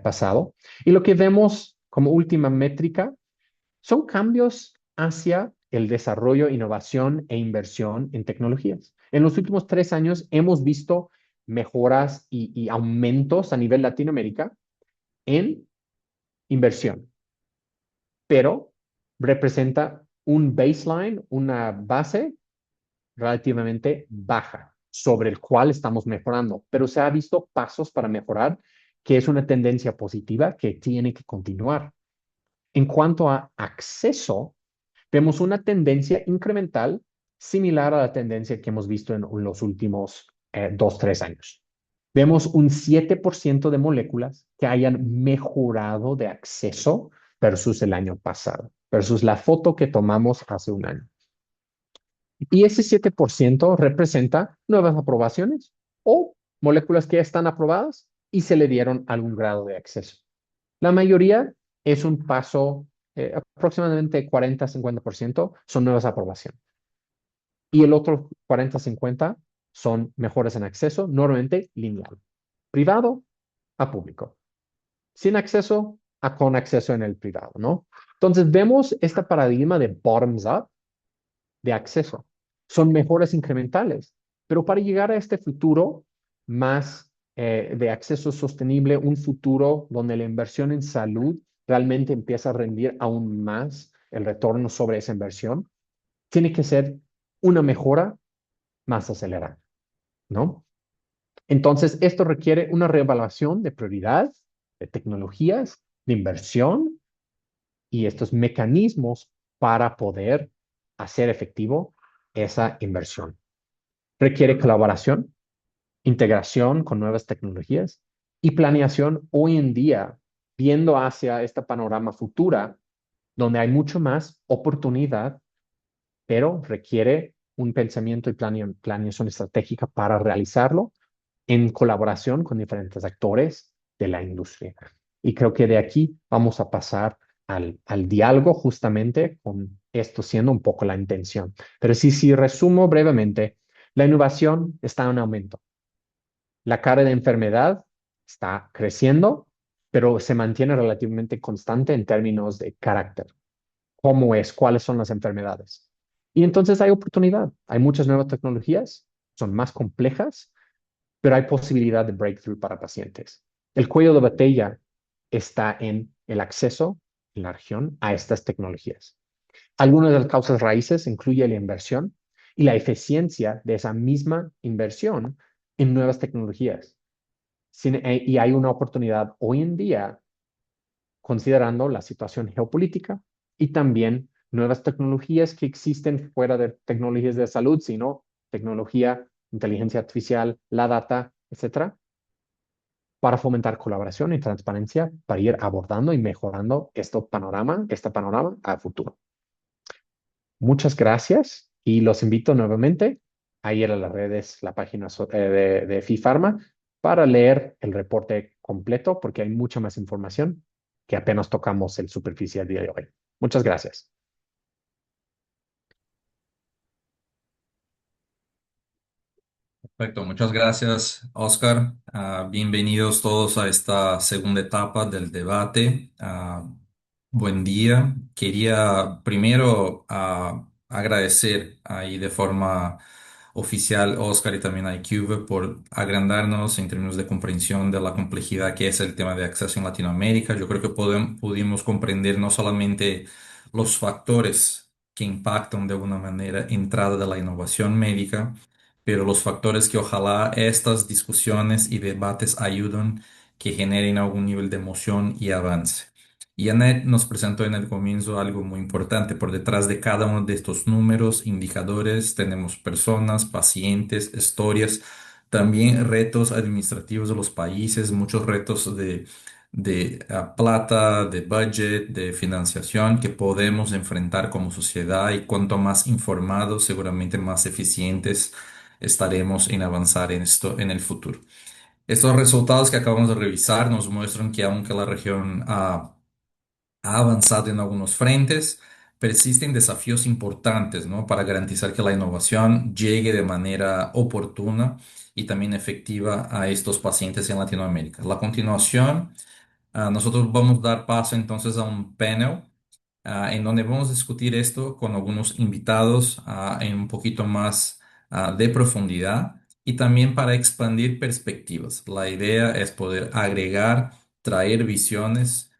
pasado. Y lo que vemos como última métrica son cambios hacia el desarrollo, innovación e inversión en tecnologías. En los últimos 3 años hemos visto mejoras y aumentos a nivel Latinoamérica en inversión, pero representa un baseline, una base relativamente baja sobre el cual estamos mejorando, pero se ha visto pasos para mejorar, que es una tendencia positiva que tiene que continuar. En cuanto a acceso, vemos una tendencia incremental similar a la tendencia que hemos visto en los últimos 2, 3 años. Vemos un 7% de moléculas que hayan mejorado de acceso versus el año pasado, versus la foto que tomamos hace un año. Y ese 7% representa nuevas aprobaciones o moléculas que ya están aprobadas y se le dieron algún grado de acceso. La mayoría es un paso, aproximadamente 40-50% son nuevas aprobaciones. Y el otro 40-50% son mejoras en acceso, normalmente lineal, privado a público, sin acceso a con acceso en el privado, ¿no? Entonces vemos este paradigma de bottoms up de acceso. Son mejoras incrementales, pero para llegar a este futuro más de acceso sostenible, un futuro donde la inversión en salud realmente empieza a rendir aún más el retorno sobre esa inversión, tiene que ser una mejora más acelerada, ¿no? Entonces, esto requiere una reevaluación de prioridad, de tecnologías, de inversión y estos mecanismos para poder hacer efectivo esa inversión. Requiere colaboración, integración con nuevas tecnologías y planeación hoy en día, viendo hacia esta panorama futura, donde hay mucho más oportunidad, pero requiere un pensamiento y planeación estratégica para realizarlo en colaboración con diferentes actores de la industria. Y creo que de aquí vamos a pasar al diálogo justamente con esto siendo un poco la intención. Pero si resumo brevemente, la innovación está en aumento. La cara de enfermedad está creciendo, pero se mantiene relativamente constante en términos de carácter. ¿Cómo es? ¿Cuáles son las enfermedades? Y entonces hay oportunidad. Hay muchas nuevas tecnologías, son más complejas, pero hay posibilidad de breakthrough para pacientes. El cuello de botella está en el acceso en la región a estas tecnologías. Algunas de las causas raíces incluyen la inversión y la eficiencia de esa misma inversión en nuevas tecnologías. Y hay una oportunidad hoy en día, considerando la situación geopolítica y también nuevas tecnologías que existen fuera de tecnologías de salud, sino tecnología, inteligencia artificial, la data, etcétera, para fomentar colaboración y transparencia para ir abordando y mejorando este panorama a futuro. Muchas gracias y los invito nuevamente a ir a las redes, la página de FIFarma para leer el reporte completo porque hay mucha más información que apenas tocamos en superficie el día de hoy. Muchas gracias. Perfecto, muchas gracias, Oscar. Bienvenidos todos a esta segunda etapa del debate. Buen día. Quería primero agradecer ahí de forma oficial, Oscar, y también a IQVIA por agrandarnos en términos de comprensión de la complejidad que es el tema de acceso en Latinoamérica. Yo creo que pudimos comprender no solamente los factores que impactan de alguna manera entrada de la innovación médica, pero los factores que ojalá estas discusiones y debates ayuden que generen algún nivel de emoción y avance. Y Annette nos presentó en el comienzo algo muy importante. Por detrás de cada uno de estos números, indicadores, tenemos personas, pacientes, historias, también retos administrativos de los países, muchos retos de plata, de budget, de financiación que podemos enfrentar como sociedad, y cuanto más informados, seguramente más eficientes estaremos en avanzar en esto en el futuro. Estos resultados que acabamos de revisar nos muestran que aunque la región ha avanzado en algunos frentes, persisten desafíos importantes, ¿no? Para garantizar que la innovación llegue de manera oportuna y también efectiva a estos pacientes en Latinoamérica. A continuación, nosotros vamos a dar paso entonces a un panel en donde vamos a discutir esto con algunos invitados en un poquito más de profundidad y también para expandir perspectivas. La idea es poder agregar, traer visiones.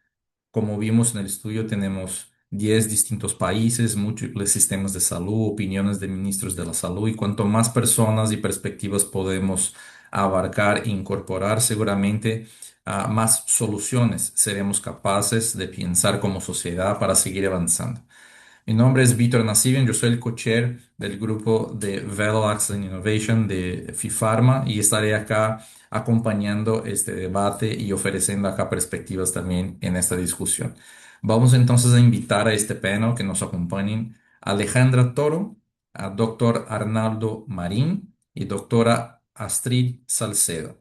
Como vimos en el estudio, tenemos 10 distintos países, múltiples sistemas de salud, opiniones de ministros de la salud, y cuanto más personas y perspectivas podemos abarcar e incorporar, seguramente más soluciones seremos capaces de pensar como sociedad para seguir avanzando. Mi nombre es Víctor Nasibian, yo soy el co-chair del grupo de Vital Access and Innovation de FIFARMA, y estaré acá acompañando este debate y ofreciendo acá perspectivas también en esta discusión. Vamos entonces a invitar a este panel que nos acompañen Alejandra Toro, a doctor Arnaldo Marín y doctora Astrid Salcedo.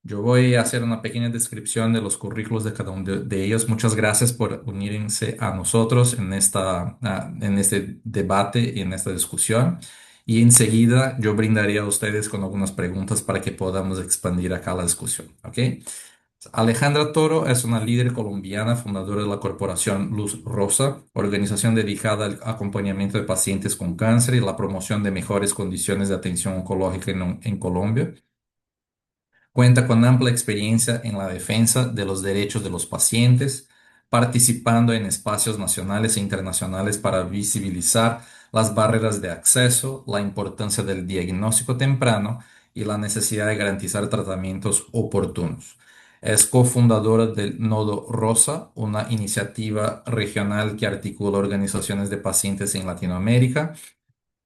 Yo voy a hacer una pequeña descripción de los currículos de cada uno de ellos. Muchas gracias por unirse a nosotros en en este debate y en esta discusión. Y enseguida yo brindaría a ustedes con algunas preguntas para que podamos expandir acá la discusión. ¿Ok? Alejandra Toro es una líder colombiana, fundadora de la Corporación Luz Rosa, organización dedicada al acompañamiento de pacientes con cáncer y la promoción de mejores condiciones de atención oncológica en Colombia. Cuenta con amplia experiencia en la defensa de los derechos de los pacientes, participando en espacios nacionales e internacionales para visibilizar las barreras de acceso, la importancia del diagnóstico temprano y la necesidad de garantizar tratamientos oportunos. Es cofundadora del Nodo Rosa, una iniciativa regional que articula organizaciones de pacientes en Latinoamérica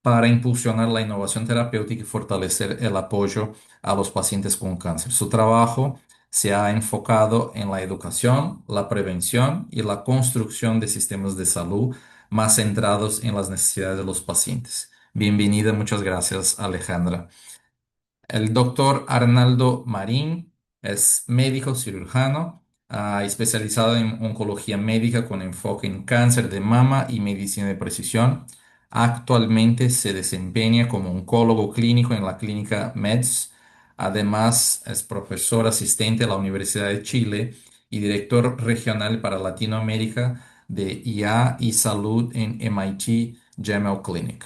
para impulsionar la innovación terapéutica y fortalecer el apoyo a los pacientes con cáncer. Su trabajo se ha enfocado en la educación, la prevención y la construcción de sistemas de salud más centrados en las necesidades de los pacientes. Bienvenida, muchas gracias, Alejandra. El doctor Arnaldo Marín es médico cirujano, especializado en oncología médica con enfoque en cáncer de mama y medicina de precisión. Actualmente se desempeña como oncólogo clínico en la clínica MEDS. Además, es profesor asistente a la Universidad de Chile y director regional para Latinoamérica de IA y Salud en MIT Gemelli Clinic.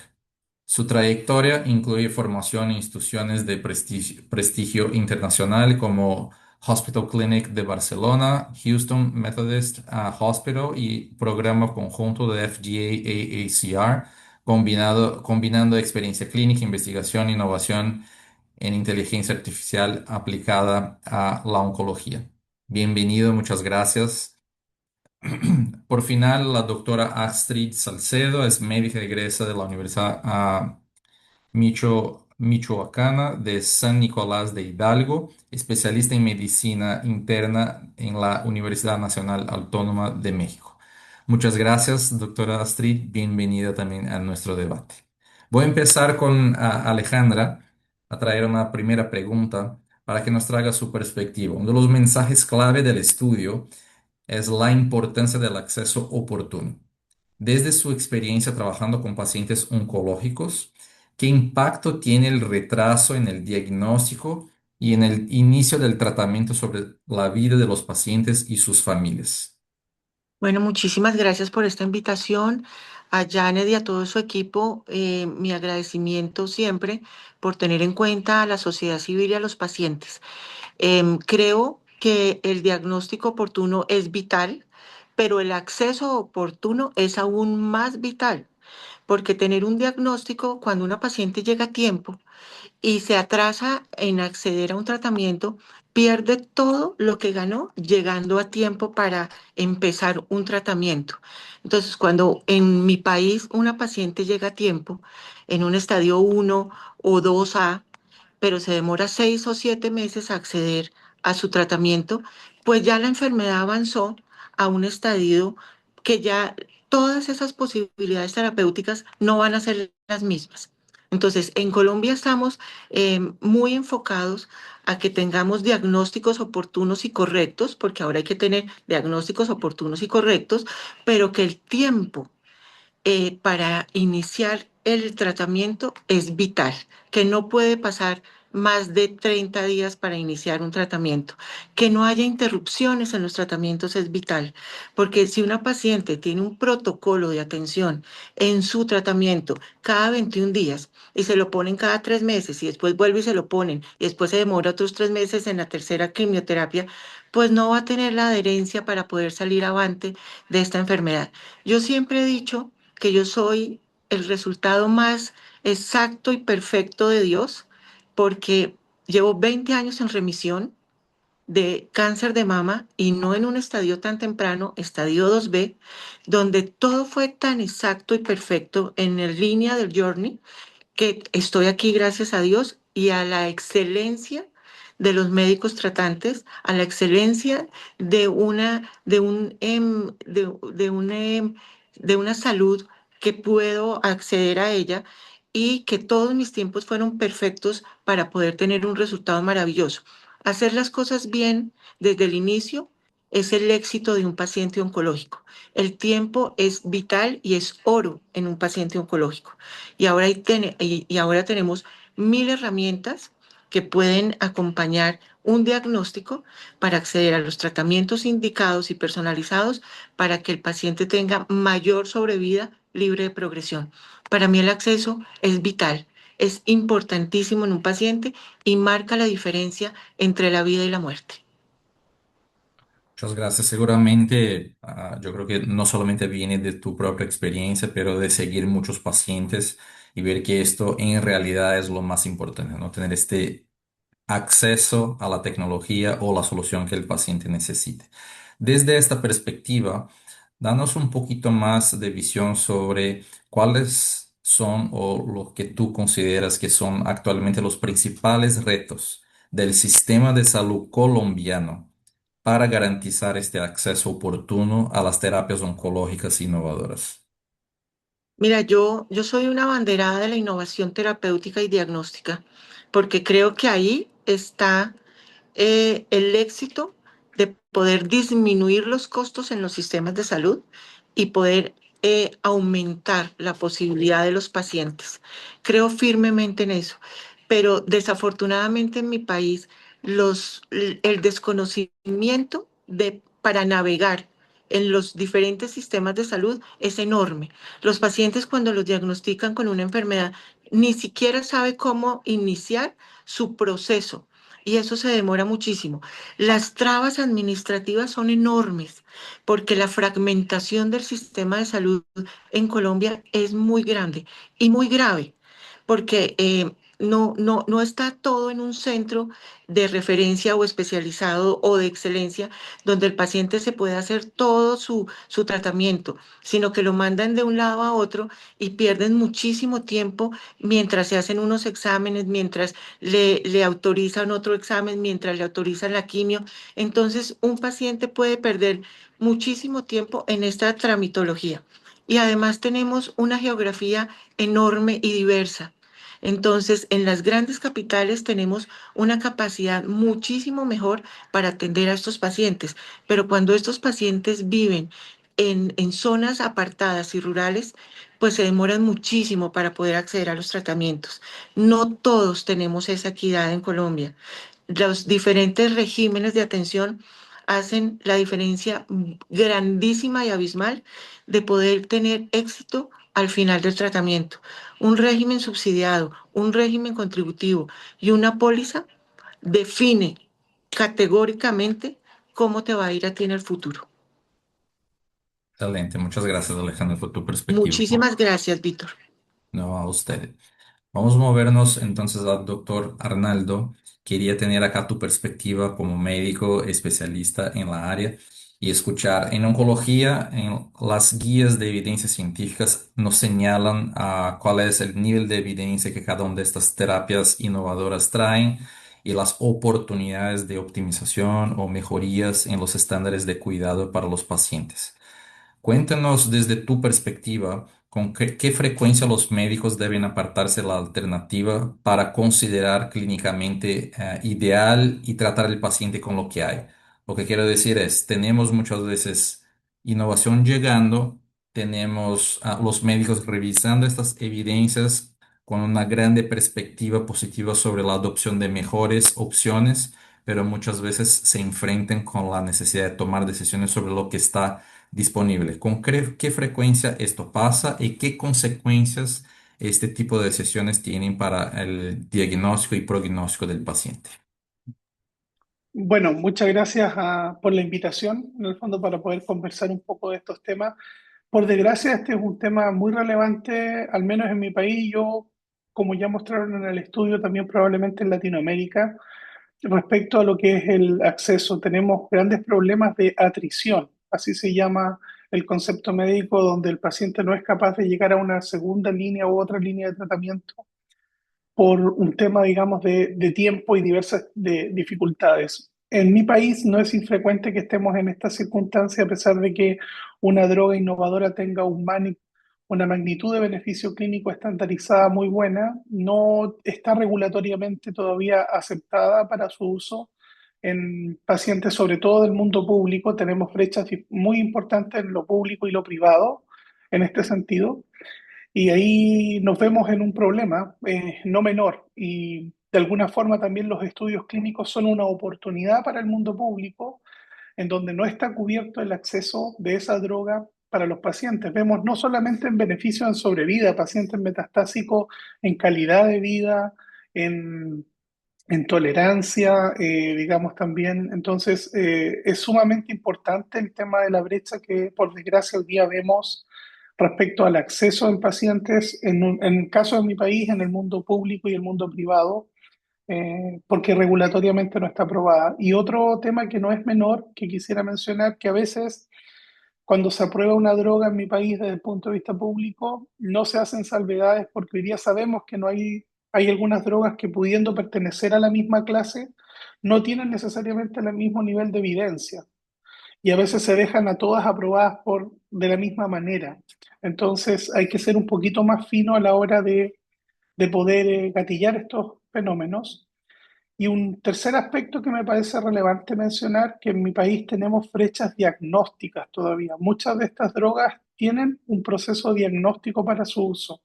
Su trayectoria incluye formación en instituciones de prestigio internacional como Hospital Clinic de Barcelona, Houston Methodist Hospital y programa conjunto de FDA-AACR, combinando experiencia clínica, investigación e innovación en inteligencia artificial aplicada a la oncología. Bienvenido, muchas gracias. Por final, la doctora Astrid Salcedo es médica egresa de la Universidad Michoacana de San Nicolás de Hidalgo, especialista en medicina interna en la Universidad Nacional Autónoma de México. Muchas gracias, doctora Astrid. Bienvenida también a nuestro debate. Voy a empezar con Alejandra a traer una primera pregunta para que nos traiga su perspectiva. Uno de los mensajes clave del estudio es la importancia del acceso oportuno. Desde su experiencia trabajando con pacientes oncológicos, ¿qué impacto tiene el retraso en el diagnóstico y en el inicio del tratamiento sobre la vida de los pacientes y sus familias? Bueno, muchísimas gracias por esta invitación. A Janet y a todo su equipo, mi agradecimiento siempre por tener en cuenta a la sociedad civil y a los pacientes. Creo que el diagnóstico oportuno es vital, pero el acceso oportuno es aún más vital, porque tener un diagnóstico cuando una paciente llega a tiempo y se atrasa en acceder a un tratamiento, pierde todo lo que ganó llegando a tiempo para empezar un tratamiento. Entonces, cuando en mi país una paciente llega a tiempo, en un estadio 1 o 2A, pero se demora 6 o 7 meses a acceder a su tratamiento, pues ya la enfermedad avanzó a un estadio que ya todas esas posibilidades terapéuticas no van a ser las mismas. Entonces, en Colombia estamos muy enfocados a que tengamos diagnósticos oportunos y correctos, porque ahora hay que tener diagnósticos oportunos y correctos, pero que el tiempo para iniciar el tratamiento es vital, que no puede pasar más de 30 días para iniciar un tratamiento. Que no haya interrupciones en los tratamientos es vital, porque si una paciente tiene un protocolo de atención en su tratamiento cada 21 días y se lo ponen cada 3 meses y después vuelve y se lo ponen y después se demora otros 3 meses en la tercera quimioterapia, pues no va a tener la adherencia para poder salir avante de esta enfermedad. Yo siempre he dicho que yo soy el resultado más exacto y perfecto de Dios, porque llevo 20 años en remisión de cáncer de mama y no en un estadio tan temprano, estadio 2B, donde todo fue tan exacto y perfecto en la línea del journey que estoy aquí gracias a Dios y a la excelencia de los médicos tratantes, a la excelencia de una salud que puedo acceder a ella y que todos mis tiempos fueron perfectos para poder tener un resultado maravilloso. Hacer las cosas bien desde el inicio es el éxito de un paciente oncológico. El tiempo es vital y es oro en un paciente oncológico. Y ahora tenemos 1.000 herramientas que pueden acompañar un diagnóstico para acceder a los tratamientos indicados y personalizados para que el paciente tenga mayor sobrevida libre de progresión. Para mí el acceso es vital, es importantísimo en un paciente y marca la diferencia entre la vida y la muerte. Muchas gracias. Seguramente, yo creo que no solamente viene de tu propia experiencia, pero de seguir muchos pacientes y ver que esto en realidad es lo más importante, ¿no? Tener este acceso a la tecnología o la solución que el paciente necesite. Desde esta perspectiva, danos un poquito más de visión sobre cuáles son o lo que tú consideras que son actualmente los principales retos del sistema de salud colombiano para garantizar este acceso oportuno a las terapias oncológicas innovadoras. Mira, yo soy una abanderada de la innovación terapéutica y diagnóstica, porque creo que ahí está el éxito de poder disminuir los costos en los sistemas de salud y poder aumentar la posibilidad de los pacientes. Creo firmemente en eso, pero desafortunadamente en mi país el desconocimiento para navegar en los diferentes sistemas de salud es enorme. Los pacientes cuando los diagnostican con una enfermedad ni siquiera sabe cómo iniciar su proceso y eso se demora muchísimo. Las trabas administrativas son enormes porque la fragmentación del sistema de salud en Colombia es muy grande y muy grave porque no está todo en un centro de referencia o especializado o de excelencia donde el paciente se puede hacer todo su tratamiento, sino que lo mandan de un lado a otro y pierden muchísimo tiempo mientras se hacen unos exámenes, mientras le autorizan otro examen, mientras le autorizan la quimio. Entonces, un paciente puede perder muchísimo tiempo en esta tramitología. Y además tenemos una geografía enorme y diversa. Entonces, en las grandes capitales tenemos una capacidad muchísimo mejor para atender a estos pacientes, pero cuando estos pacientes viven en zonas apartadas y rurales, pues se demoran muchísimo para poder acceder a los tratamientos. No todos tenemos esa equidad en Colombia. Los diferentes regímenes de atención hacen la diferencia grandísima y abismal de poder tener éxito al final del tratamiento. Un régimen subsidiado, un régimen contributivo y una póliza define categóricamente cómo te va a ir a ti en el futuro. Excelente. Muchas gracias, Alejandro, por tu perspectiva. Muchísimas gracias, Víctor. No, a usted. Vamos a movernos entonces al doctor Arnaldo. Quería tener acá tu perspectiva como médico especialista en la área y escuchar. En oncología, en las guías de evidencias científicas nos señalan cuál es el nivel de evidencia que cada una de estas terapias innovadoras traen y las oportunidades de optimización o mejorías en los estándares de cuidado para los pacientes. Cuéntanos desde tu perspectiva, ¿con qué frecuencia los médicos deben apartarse de la alternativa para considerar clínicamente ideal y tratar al paciente con lo que hay? Lo que quiero decir es, tenemos muchas veces innovación llegando, tenemos a los médicos revisando estas evidencias con una grande perspectiva positiva sobre la adopción de mejores opciones, pero muchas veces se enfrentan con la necesidad de tomar decisiones sobre lo que está disponible. ¿Con qué frecuencia esto pasa y qué consecuencias este tipo de sesiones tienen para el diagnóstico y prognóstico del paciente? Bueno, muchas gracias por la invitación, en el fondo, para poder conversar un poco de estos temas. Por desgracia, este es un tema muy relevante, al menos en mi país. Yo, como ya mostraron en el estudio, también probablemente en Latinoamérica, respecto a lo que es el acceso, tenemos grandes problemas de atrición, así se llama el concepto médico, donde el paciente no es capaz de llegar a una segunda línea u otra línea de tratamiento por un tema, digamos, de tiempo y diversas dificultades. En mi país no es infrecuente que estemos en esta circunstancia, a pesar de que una droga innovadora tenga una magnitud de beneficio clínico estandarizada muy buena, no está regulatoriamente todavía aceptada para su uso en pacientes, sobre todo del mundo público. Tenemos brechas muy importantes en lo público y lo privado en este sentido. Y ahí nos vemos en un problema no menor. Y de alguna forma también los estudios clínicos son una oportunidad para el mundo público en donde no está cubierto el acceso de esa droga para los pacientes. Vemos no solamente en beneficio en sobrevida, pacientes metastásicos, en calidad de vida, en, en tolerancia, digamos también. Entonces, es sumamente importante el tema de la brecha que por desgracia hoy día vemos respecto al acceso de pacientes, en el caso de mi país, en el mundo público y el mundo privado, porque regulatoriamente no está aprobada. Y otro tema que no es menor, que quisiera mencionar, que a veces cuando se aprueba una droga en mi país desde el punto de vista público, no se hacen salvedades porque hoy día sabemos que no hay algunas drogas que pudiendo pertenecer a la misma clase, no tienen necesariamente el mismo nivel de evidencia y a veces se dejan a todas aprobadas de la misma manera. Entonces hay que ser un poquito más fino a la hora de poder gatillar estos fenómenos. Y un tercer aspecto que me parece relevante mencionar, que en mi país tenemos brechas diagnósticas todavía. Muchas de estas drogas tienen un proceso diagnóstico para su uso,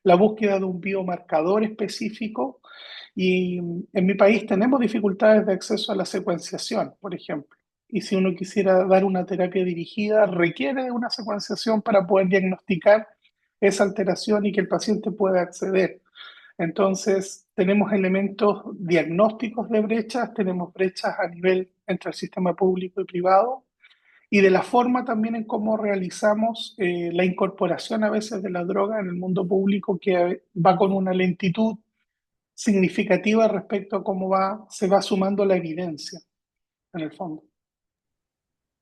la búsqueda de un biomarcador específico y en mi país tenemos dificultades de acceso a la secuenciación, por ejemplo. Y si uno quisiera dar una terapia dirigida, requiere de una secuenciación para poder diagnosticar esa alteración y que el paciente pueda acceder. Entonces, tenemos elementos diagnósticos de brechas, tenemos brechas a nivel entre el sistema público y privado, y de la forma también en cómo realizamos la incorporación a veces de la droga en el mundo público, que va con una lentitud significativa respecto a cómo se va sumando la evidencia en el fondo.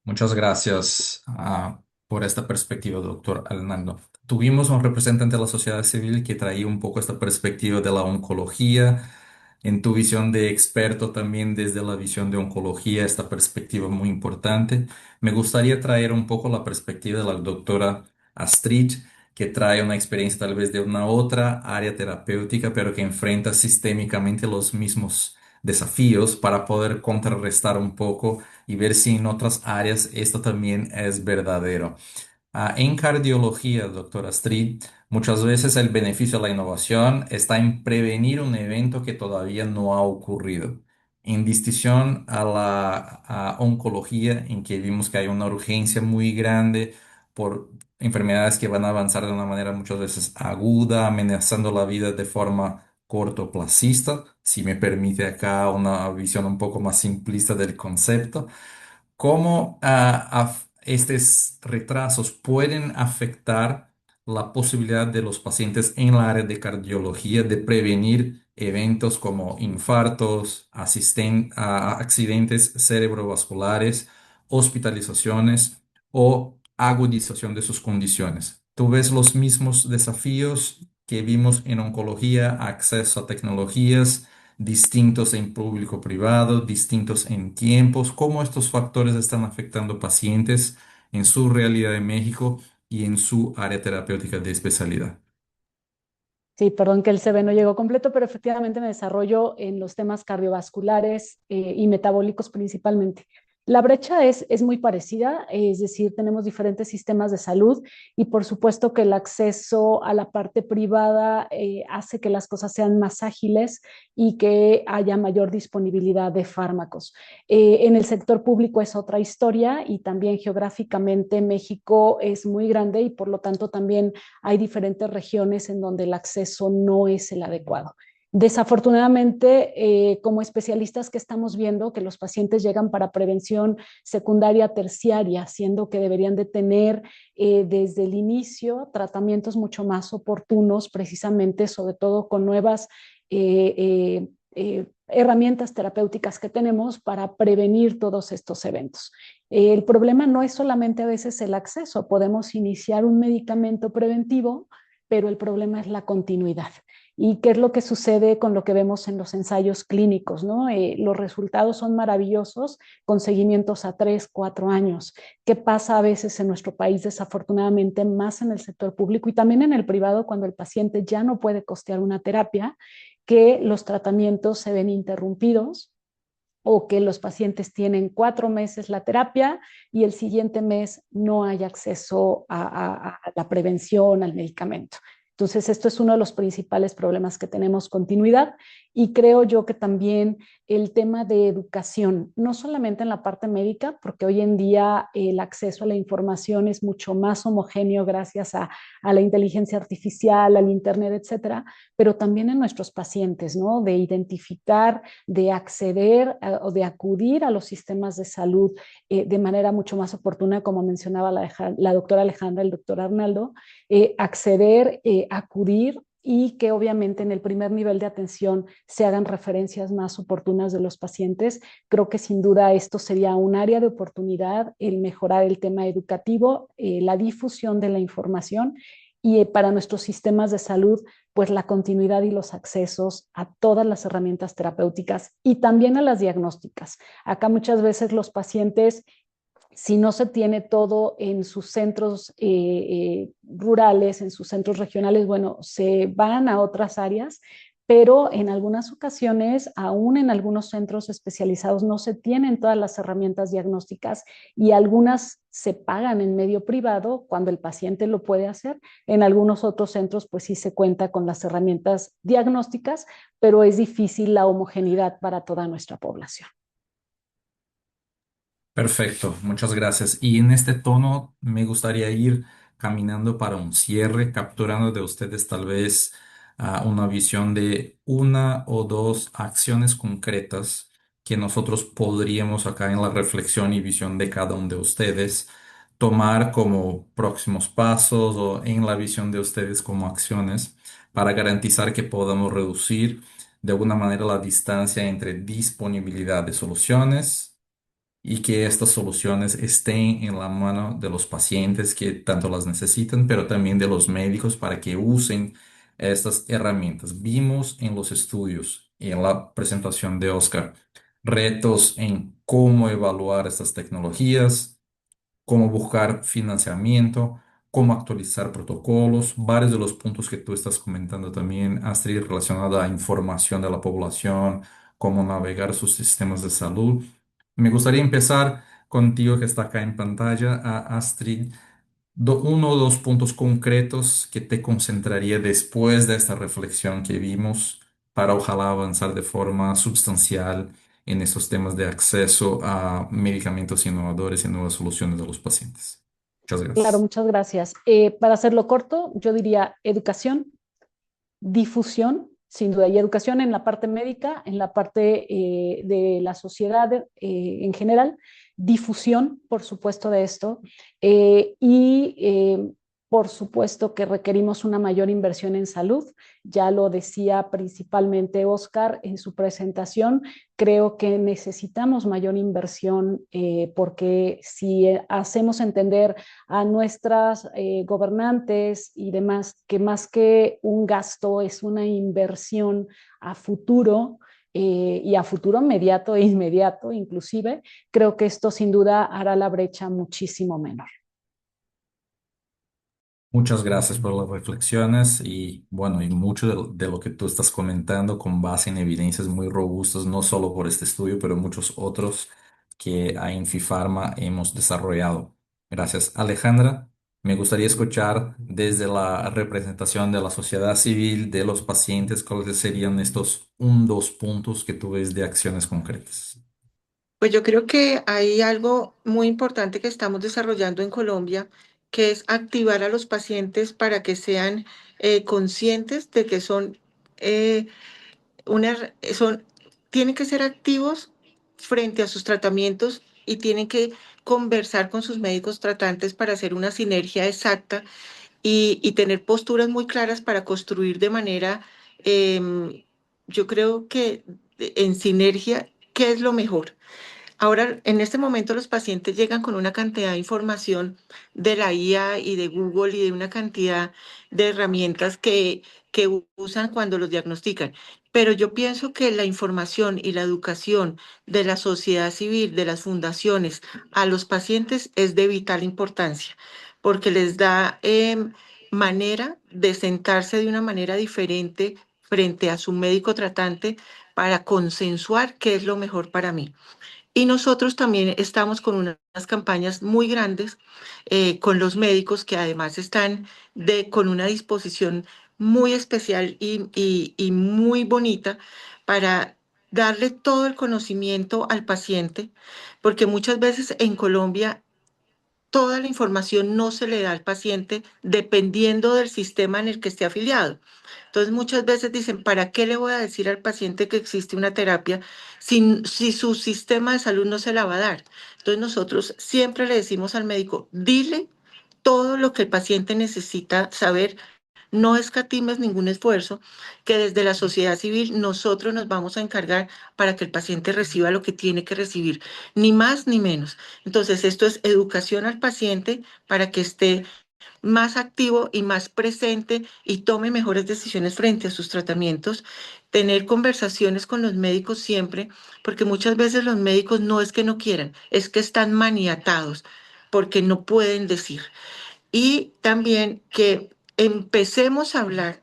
Muchas gracias por esta perspectiva, doctor Arnaldo. Tuvimos un representante de la sociedad civil que traía un poco esta perspectiva de la oncología. En tu visión de experto también desde la visión de oncología, esta perspectiva muy importante. Me gustaría traer un poco la perspectiva de la doctora Astrid, que trae una experiencia tal vez de una otra área terapéutica, pero que enfrenta sistémicamente los mismos desafíos para poder contrarrestar un poco y ver si en otras áreas esto también es verdadero. En cardiología, doctora Astrid, muchas veces el beneficio de la innovación está en prevenir un evento que todavía no ha ocurrido. En distinción a la oncología, en que vimos que hay una urgencia muy grande por enfermedades que van a avanzar de una manera muchas veces aguda, amenazando la vida de forma cortoplacista, si me permite acá una visión un poco más simplista del concepto. ¿Cómo estos retrasos pueden afectar la posibilidad de los pacientes en la área de cardiología de prevenir eventos como infartos, accidentes cerebrovasculares, hospitalizaciones o agudización de sus condiciones. ¿Tú ves los mismos desafíos que vimos en oncología, acceso a tecnologías distintos en público-privado, distintos en tiempos? ¿Cómo estos factores están afectando pacientes en su realidad en México y en su área terapéutica de especialidad? Sí, perdón que el CV no llegó completo, pero efectivamente me desarrollo en los temas cardiovasculares y metabólicos principalmente. La brecha es muy parecida, es decir, tenemos diferentes sistemas de salud y por supuesto que el acceso a la parte privada hace que las cosas sean más ágiles y que haya mayor disponibilidad de fármacos. En el sector público es otra historia y también geográficamente México es muy grande y por lo tanto también hay diferentes regiones en donde el acceso no es el adecuado. Desafortunadamente, como especialistas que estamos viendo que los pacientes llegan para prevención secundaria, terciaria, siendo que deberían de tener desde el inicio tratamientos mucho más oportunos, precisamente, sobre todo con nuevas herramientas terapéuticas que tenemos para prevenir todos estos eventos. El problema no es solamente a veces el acceso, podemos iniciar un medicamento preventivo, pero el problema es la continuidad. ¿Y qué es lo que sucede con lo que vemos en los ensayos clínicos, ¿no? Los resultados son maravillosos con seguimientos a 3, 4 años. ¿Qué pasa a veces en nuestro país, desafortunadamente, más en el sector público y también en el privado, cuando el paciente ya no puede costear una terapia, que los tratamientos se ven interrumpidos o que los pacientes tienen 4 meses la terapia y el siguiente mes no hay acceso a la prevención, al medicamento? Entonces, esto es uno de los principales problemas que tenemos, continuidad, y creo yo que también el tema de educación, no solamente en la parte médica, porque hoy en día el acceso a la información es mucho más homogéneo gracias a la inteligencia artificial, al internet, etcétera, pero también en nuestros pacientes, ¿no? De identificar, de acceder o de acudir a los sistemas de salud de manera mucho más oportuna, como mencionaba la doctora Alejandra, el doctor Arnaldo, acceder, acudir y que obviamente en el primer nivel de atención se hagan referencias más oportunas de los pacientes. Creo que sin duda esto sería un área de oportunidad, el mejorar el tema educativo, la difusión de la información y para nuestros sistemas de salud, pues la continuidad y los accesos a todas las herramientas terapéuticas y también a las diagnósticas. Acá muchas veces los pacientes, si no se tiene todo en sus centros rurales, en sus centros regionales, bueno, se van a otras áreas, pero en algunas ocasiones, aún en algunos centros especializados, no se tienen todas las herramientas diagnósticas y algunas se pagan en medio privado cuando el paciente lo puede hacer. En algunos otros centros, pues sí se cuenta con las herramientas diagnósticas, pero es difícil la homogeneidad para toda nuestra población. Perfecto, muchas gracias. Y en este tono me gustaría ir caminando para un cierre, capturando de ustedes tal vez una visión de una o dos acciones concretas que nosotros podríamos acá en la reflexión y visión de cada uno de ustedes tomar como próximos pasos o en la visión de ustedes como acciones para garantizar que podamos reducir de alguna manera la distancia entre disponibilidad de soluciones y que estas soluciones estén en la mano de los pacientes que tanto las necesitan, pero también de los médicos para que usen estas herramientas. Vimos en los estudios y en la presentación de Oscar retos en cómo evaluar estas tecnologías, cómo buscar financiamiento, cómo actualizar protocolos, varios de los puntos que tú estás comentando también, Astrid, relacionado a información de la población, cómo navegar sus sistemas de salud. Me gustaría empezar contigo que está acá en pantalla, Astrid, uno o dos puntos concretos que te concentraría después de esta reflexión que vimos para ojalá avanzar de forma sustancial en esos temas de acceso a medicamentos innovadores y nuevas soluciones de los pacientes. Muchas Claro, gracias. muchas gracias. Para hacerlo corto, yo diría educación, difusión, sin duda, y educación en la parte médica, en la parte de la sociedad en general, difusión, por supuesto, de esto, y Por supuesto que requerimos una mayor inversión en salud. Ya lo decía principalmente Oscar en su presentación. Creo que necesitamos mayor inversión porque si hacemos entender a nuestras gobernantes y demás que más que un gasto es una inversión a futuro, y a futuro inmediato e inmediato inclusive, creo que esto sin duda hará la brecha muchísimo menor. Muchas gracias por las reflexiones y bueno, y mucho de lo que tú estás comentando con base en evidencias muy robustas, no solo por este estudio, pero muchos otros que a Infifarma hemos desarrollado. Gracias, Alejandra. Me gustaría escuchar desde la representación de la sociedad civil, de los pacientes, cuáles serían estos dos puntos que tú ves de acciones concretas. Pues yo creo que hay algo muy importante que estamos desarrollando en Colombia, que es activar a los pacientes para que sean conscientes de que eh, son, tienen que ser activos frente a sus tratamientos y tienen que conversar con sus médicos tratantes para hacer una sinergia exacta y tener posturas muy claras para construir de manera, yo creo que en sinergia, ¿qué es lo mejor? Ahora, en este momento los pacientes llegan con una cantidad de información de la IA y de Google y de una cantidad de herramientas que usan cuando los diagnostican. Pero yo pienso que la información y la educación de la sociedad civil, de las fundaciones a los pacientes es de vital importancia, porque les da manera de sentarse de una manera diferente frente a su médico tratante para consensuar qué es lo mejor para mí. Y nosotros también estamos con unas campañas muy grandes con los médicos que además están con una disposición muy especial y muy bonita para darle todo el conocimiento al paciente, porque muchas veces en Colombia toda la información no se le da al paciente dependiendo del sistema en el que esté afiliado. Entonces muchas veces dicen, ¿para qué le voy a decir al paciente que existe una terapia si su sistema de salud no se la va a dar? Entonces nosotros siempre le decimos al médico, dile todo lo que el paciente necesita saber, no escatimes ningún esfuerzo, que desde la sociedad civil nosotros nos vamos a encargar para que el paciente reciba lo que tiene que recibir, ni más ni menos. Entonces, esto es educación al paciente para que esté más activo y más presente y tome mejores decisiones frente a sus tratamientos, tener conversaciones con los médicos siempre, porque muchas veces los médicos no es que no quieran, es que están maniatados porque no pueden decir. Y también que empecemos a hablar,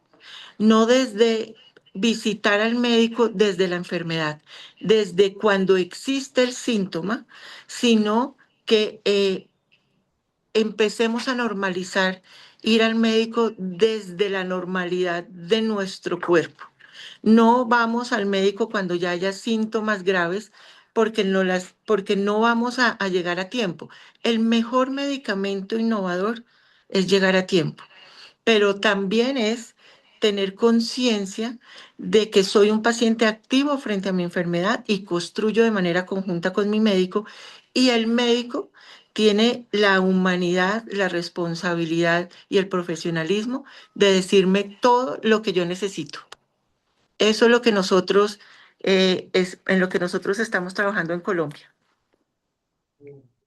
no desde visitar al médico desde la enfermedad, desde cuando existe el síntoma, sino que empecemos a normalizar ir al médico desde la normalidad de nuestro cuerpo. No vamos al médico cuando ya haya síntomas graves porque no vamos a llegar a tiempo. El mejor medicamento innovador es llegar a tiempo, pero también es tener conciencia de que soy un paciente activo frente a mi enfermedad y construyo de manera conjunta con mi médico y el médico tiene la humanidad, la responsabilidad y el profesionalismo de decirme todo lo que yo necesito. Eso es lo que en lo que nosotros estamos trabajando en Colombia.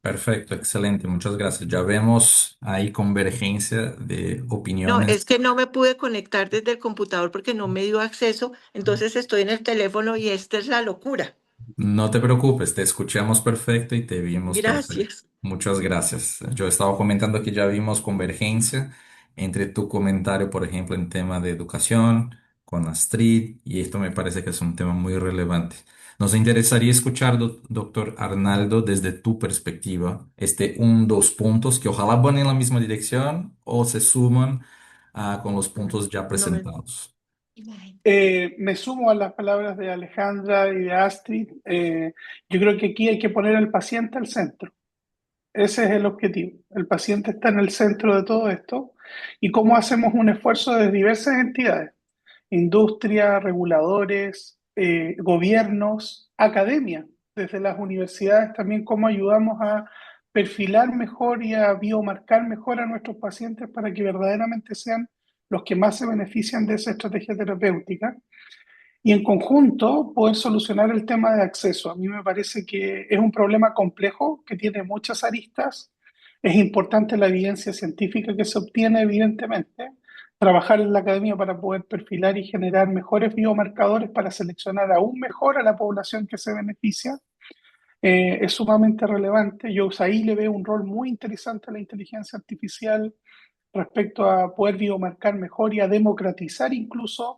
Perfecto, excelente, muchas gracias. Ya vemos ahí convergencia de No, es opiniones. que no me pude conectar desde el computador porque no me dio acceso, entonces estoy en el teléfono y esta es la locura. No te preocupes, te escuchamos perfecto y te vimos perfecto. Gracias. Muchas gracias. Yo estaba comentando que ya vimos convergencia entre tu comentario, por ejemplo, en tema de educación con Astrid, y esto me parece que es un tema muy relevante. Nos interesaría escuchar, doctor Arnaldo, desde tu perspectiva, dos puntos que ojalá van en la misma dirección o se suman con los puntos ya No me- presentados. Me sumo a las palabras de Alejandra y de Astrid. Yo creo que aquí hay que poner al paciente al centro. Ese es el objetivo. El paciente está en el centro de todo esto. ¿Y cómo hacemos un esfuerzo de diversas entidades? Industria, reguladores, gobiernos, academia, desde las universidades también, cómo ayudamos a perfilar mejor y a biomarcar mejor a nuestros pacientes para que verdaderamente sean los que más se benefician de esa estrategia terapéutica y en conjunto poder solucionar el tema de acceso. A mí me parece que es un problema complejo que tiene muchas aristas. Es importante la evidencia científica que se obtiene, evidentemente, trabajar en la academia para poder perfilar y generar mejores biomarcadores para seleccionar aún mejor a la población que se beneficia. Es sumamente relevante. Yo ahí le veo un rol muy interesante a la inteligencia artificial respecto a poder biomarcar mejor y a democratizar incluso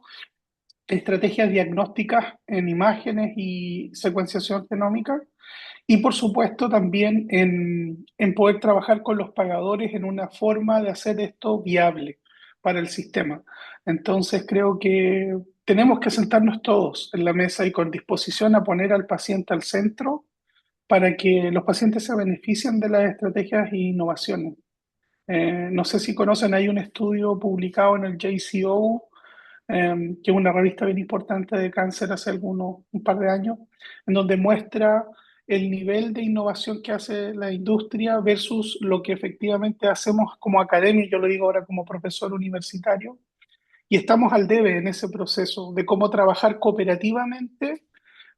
estrategias diagnósticas en imágenes y secuenciación genómica. Y por supuesto también en poder trabajar con los pagadores en una forma de hacer esto viable para el sistema. Entonces creo que tenemos que sentarnos todos en la mesa y con disposición a poner al paciente al centro para que los pacientes se beneficien de las estrategias e innovaciones. No sé si conocen, hay un estudio publicado en el JCO, que es una revista bien importante de cáncer hace un par de años, en donde muestra el nivel de innovación que hace la industria versus lo que efectivamente hacemos como academia, yo lo digo ahora como profesor universitario, y estamos al debe en ese proceso de cómo trabajar cooperativamente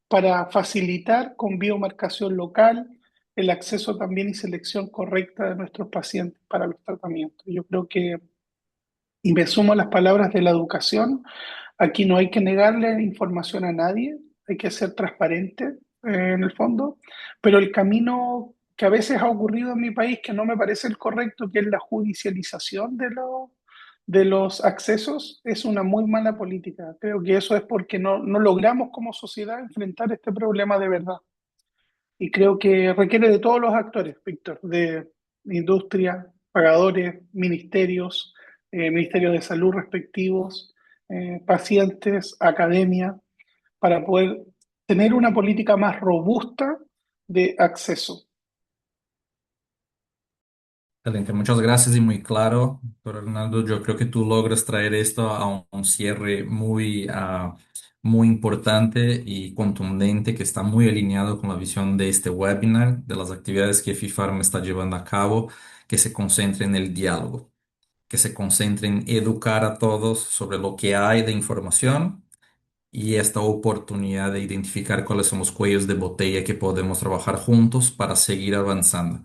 para facilitar con biomarcación local el acceso también y selección correcta de nuestros pacientes para los tratamientos. Yo creo que, y me sumo a las palabras de la educación, aquí no hay que negarle información a nadie, hay que ser transparente en el fondo, pero el camino que a veces ha ocurrido en mi país, que no me parece el correcto, que es la judicialización de los accesos, es una muy mala política. Creo que eso es porque no logramos como sociedad enfrentar este problema de verdad. Y creo que requiere de todos los actores, Víctor, de industria, pagadores, ministerios, ministerios de salud respectivos, pacientes, academia, para poder tener una política más robusta de acceso. Excelente, muchas gracias y muy claro, doctor Hernando. Yo creo que tú logras traer esto a un cierre muy importante y contundente que está muy alineado con la visión de este webinar, de las actividades que FIFARM está llevando a cabo, que se concentre en el diálogo, que se concentre en educar a todos sobre lo que hay de información y esta oportunidad de identificar cuáles son los cuellos de botella que podemos trabajar juntos para seguir avanzando.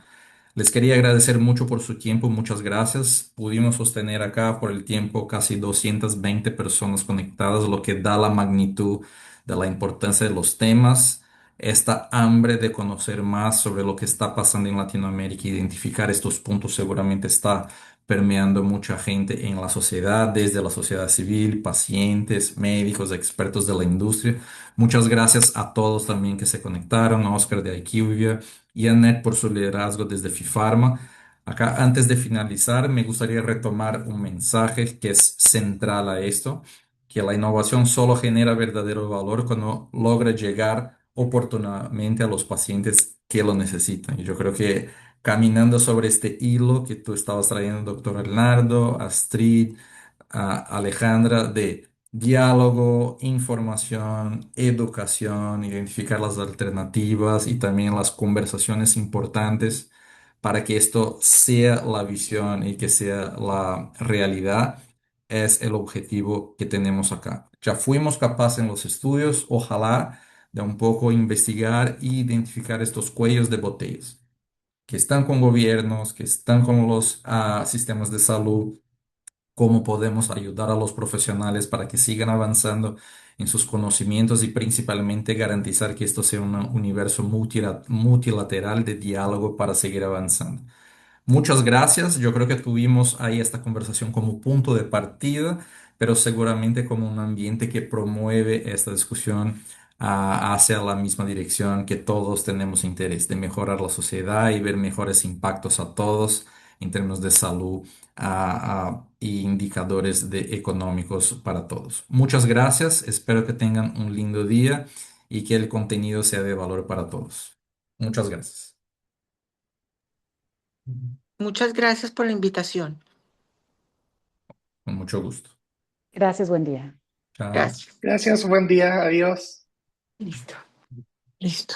Les quería agradecer mucho por su tiempo, muchas gracias. Pudimos sostener acá por el tiempo casi 220 personas conectadas, lo que da la magnitud de la importancia de los temas, esta hambre de conocer más sobre lo que está pasando en Latinoamérica, identificar estos puntos seguramente está permeando mucha gente en la sociedad, desde la sociedad civil, pacientes, médicos, expertos de la industria. Muchas gracias a todos también que se conectaron, a Oscar de IQVIA y a Annette por su liderazgo desde FIFARMA. Acá, antes de finalizar, me gustaría retomar un mensaje que es central a esto, que la innovación solo genera verdadero valor cuando logra llegar oportunamente a los pacientes que lo necesitan. Y yo creo que caminando sobre este hilo que tú estabas trayendo, doctor Leonardo, Astrid, Alejandra, de diálogo, información, educación, identificar las alternativas y también las conversaciones importantes para que esto sea la visión y que sea la realidad, es el objetivo que tenemos acá. Ya fuimos capaces en los estudios, ojalá, de un poco investigar e identificar estos cuellos de botellas que están con gobiernos, que están con los sistemas de salud, cómo podemos ayudar a los profesionales para que sigan avanzando en sus conocimientos y principalmente garantizar que esto sea un universo multilateral de diálogo para seguir avanzando. Muchas gracias. Yo creo que tuvimos ahí esta conversación como punto de partida, pero seguramente como un ambiente que promueve esta discusión hacia la misma dirección que todos tenemos interés de mejorar la sociedad y ver mejores impactos a todos en términos de salud y indicadores económicos para todos. Muchas gracias. Espero que tengan un lindo día y que el contenido sea de valor para todos. Muchas gracias. Muchas gracias por la invitación. Con mucho gusto. Gracias, buen día. Chao. Gracias. Gracias, buen día, adiós. Listo. Listo.